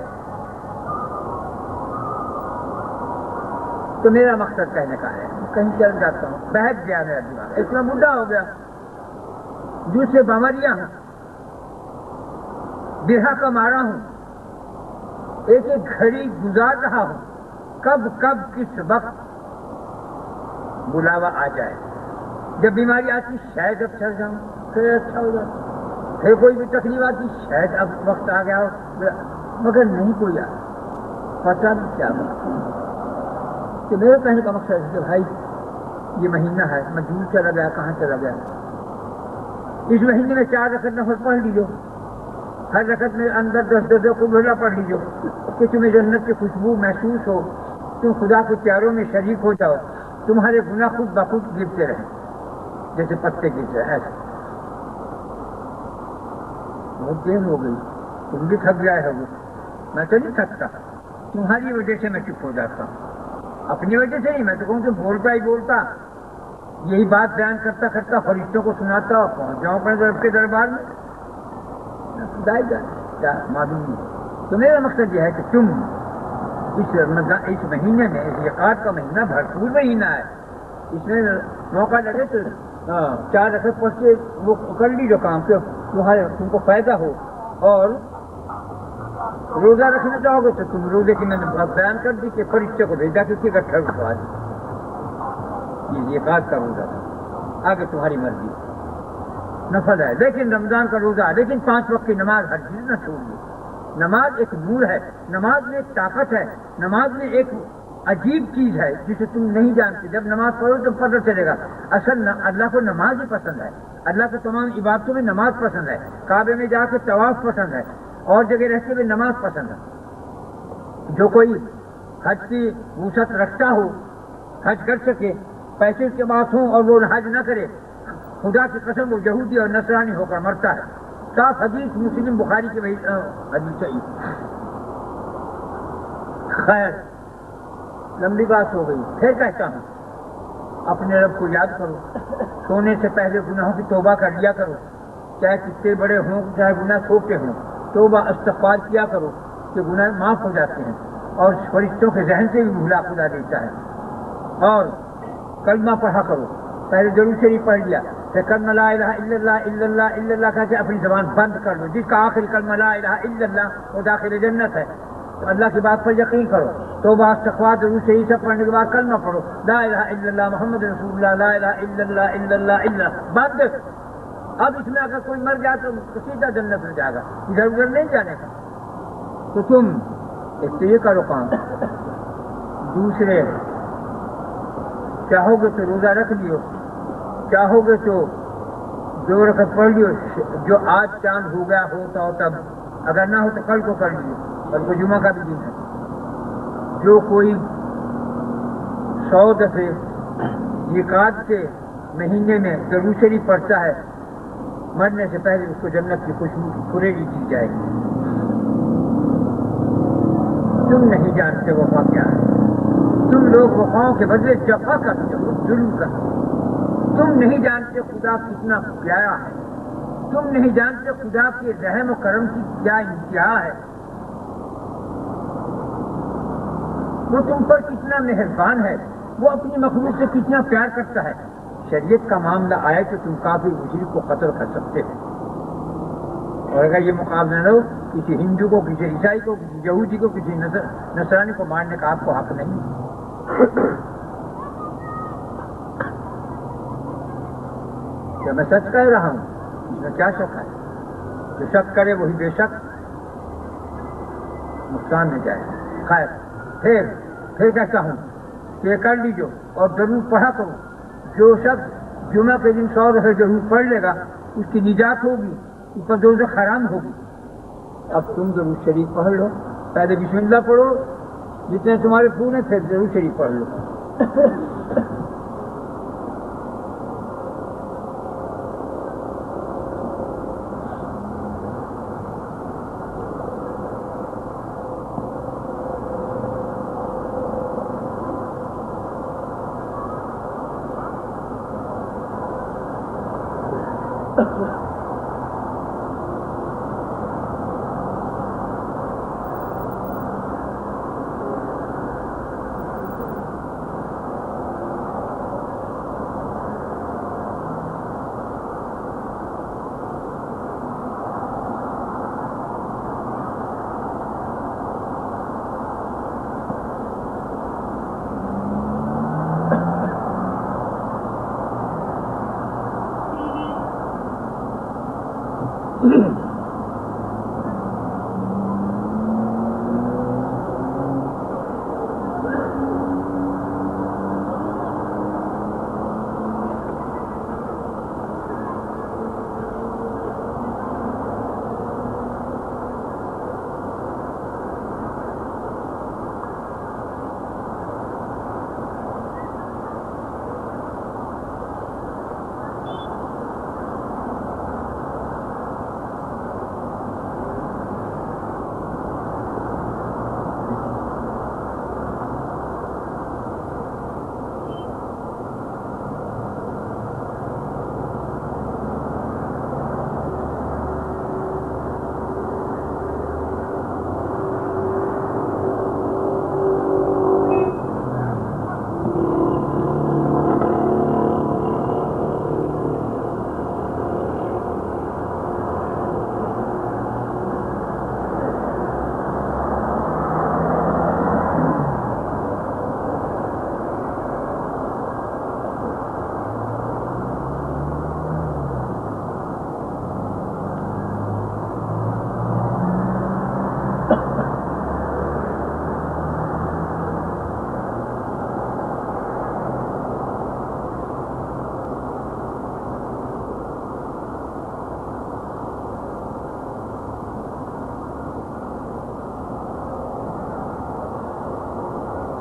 تو میرا مقصد کہنے کا ہے، کہیں چل جاتا ہوں، بہت گیا میرا دماغ، اس میں بڈھا ہو گیا، دوسرے بمریاں ہوں، برہا کا مارا ہوں، ایک ایک گھڑی گزار رہا ہوں، کب کس وقت بلاوا آ جائے، جب بیماری آتی شاید اب چل جاؤں پھر اچھا ہو جائے، پھر کوئی بھی تکلیف آتی شاید اب وقت آ گیا ہو، مگر نہیں کوئی آ پتہ نہیں کیا بات۔ تو میرے کہنے کا مقصد ہے کہ بھائی یہ مہینہ ہے، میں دور چلا گیا، کہاں چلا گیا، اس مہینے میں 4 رکعت نفل پڑھ لیجو، ہر رکعت میں اندر 10 قل اللہ پڑھ لیجو کہ تمہیں جنت کی خوشبو محسوس ہو، تم خدا کے پیاروں میں شریک ہو جاؤ، تمہارے گناہ خود بخود گرتے رہیں جیسے پتے گرتے رہے، ایسے۔ بہت دیر ہو گئی، تم بھی تھک گئے ہوگے، میں تو نہیں تھکتا، تمہاری وجہ سے میں چپ ہو جاتا ہوں، اپنی وجہ سے نہیں، میں تو کہوں کہ بولتا ہی بولتا یہی بات بیان کرتا کرتا فرشتوں کو سناتا اور پہنچ جاؤں اپنے رب کے دربار میں، خدا ہی کیا معلوم نہیں۔ تو میرا مقصد یہ ہے کہ تم اس مہینے میں، اس یقات کا مہینہ بھرپور مہینہ ہے، اس میں موقع لگے تو 4 رکعت پڑھ کے وہ کر لیجو کام کہ تم کو فائدہ ہو، اور روزہ رکھنا چاہو گے تو تم روزے کی میں نے بیان کر دی کہ فرشتے کو بھیجا کہ اکٹھا اٹھوا دی، یہ یقات کا روزہ تھا، آگے تمہاری مرضی، نفل ہے لیکن رمضان کا روزہ ہے، لیکن 5 وقت کی نماز ہر چیز نہ چھوڑیے۔ نماز ایک نور ہے، نماز میں ایک طاقت ہے، نماز میں ایک عجیب چیز ہے جسے تم نہیں جانتے، جب نماز پڑھو تو پتہ چلے گا اصل اللہ کو نماز ہی پسند ہے، اللہ کے تمام عبادتوں میں نماز پسند ہے، کعبے میں جا کے طواف پسند ہے، اور جگہ رہتے ہوئے نماز پسند ہے۔ جو کوئی حج کی وسعت رکھتا ہو، حج کر سکے، پیسے کے پاس ہوں اور وہ حج نہ کرے، خدا کی قسم وہ یہودی اور نصرانی ہو کر مرتا ہے، صاف حدیث مسلم بخاری کی وہی حدیث ہے۔ خیر لمبی بات ہو گئی، پھر کہتا ہوں اپنے رب کو یاد کرو، سونے سے پہلے گناہوں کی توبہ کر لیا کرو، چاہے کتنے بڑے ہوں چاہے گناہ چھوٹے ہوں، توبہ استغفار کیا کرو کہ گناہ معاف ہو جاتے ہیں، اور فرشتوں کے ذہن سے بھی بھلا خدا دیتا ہے، اور کلمہ پڑھا کرو، پہلے درود شریف پڑھ لیا، پھر کلمہ لا الہ الا اللہ الا اللہ الا اللہ کہہ کے اپنی زبان بند کر لو، جس کا آخری کلمہ لا الہ الا اللہ وہ داخل جنت ہے، تو اللہ کی بات پر یقین کرو، توبہ استغفار درود شریف سب پڑھنے کے بعد کلمہ پڑھو، لا الہ الا اللہ محمد رسول اللہ، لا الہ الا اللہ الا اللہ الا بند۔ اب اس میں اگر کوئی مر جائے تو سیدھا جنت میں جائے گا، ادھر ادھر نہیں جانے کا۔ تو تم ایک تو یہ کرو کام، دوسرے چاہو گے تو روزہ رکھ لیو، چاہو گے تو 2 رکعت پڑھ لیو، جو آج چاند ہو گیا ہوتا ہو تب، اگر نہ ہو تو کل کو کر لیو، کل کو جمعہ کا بھی دن ہے۔ جو کوئی 100 دفعے یقات کے مہینے میں درود شریف پڑھتا ہے، مرنے سے پہلے اس کو جنت کی خوشبو کی کھریڑی دی جائے گی۔ تم نہیں جانتے وفا کیا ہے، تم لوگ وفاؤں کے بدلے جفا کرتے ہو، ظلم کرتے ہو، تم نہیں جانتے خدا کتنا پیارا ہے، تم نہیں جانتے خدا کے رحم و کرم کی کیا انتہا ہے، وہ تم پر کتنا مہربان ہے، وہ اپنی مخلوق سے کتنا پیار کرتا ہے۔ شریعت کا معاملہ آئے تو تم کافر مشرک کو قتل کر سکتے ہو، اور اگر یہ مقابلہ نہ ہو کسی ہندو کو، کسی عیسائی کو، کسی یہودی کو، کسی نصرانی کو مارنے کا آپ کو حق نہیں۔ کیا میں سچ کہہ رہا ہوں؟ اس میں کیا شک ہے؟ جو شک کرے وہی بے شک نقصان میں جائے۔ خیر پھر کہتا ہوں کہ یہ کر لیجو اور درود پڑھا کرو، جو شخص جمعہ کے دن 100 دفعہ درود پڑھ لے گا اس کی نجات ہوگی، اس پر دوزخ حرام ہوگی۔ اب تم درود شریف پڑھ لو، پہلے بسم اللہ پڑھو، جتنے تمہارے پھول ہیں پھر درود شریف پڑھ لو۔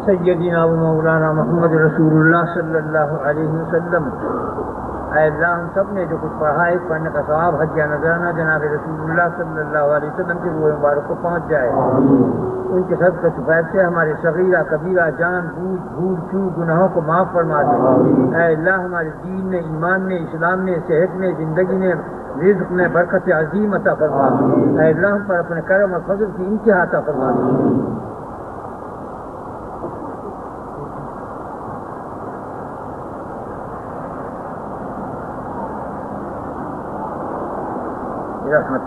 سیدنا و مولانا محمد رسول اللہ صلی اللہ علیہ وسلم، اے اللہ ہم سب نے جو کچھ پڑھا ہے پڑھنے کا ثواب حجیہ نذرانہ جناب رسول اللہ صلی اللہ علیہ وسلم کی روح مبارک کو پہنچ جائے، ان کے صدقہ سفید سے ہمارے صغیرہ کبیرہ جان بوجھ بھول چوک گناہوں کو معاف فرما دے۔ اے اللہ ہمارے دین میں، ایمان میں، اسلام میں، صحت میں، زندگی میں، رزق میں برکت عظیم عطا فرما دے۔ اے اللہ ہم پر اپنے کرم اور فضل کی انتہا عطا فرما دے۔ رحمت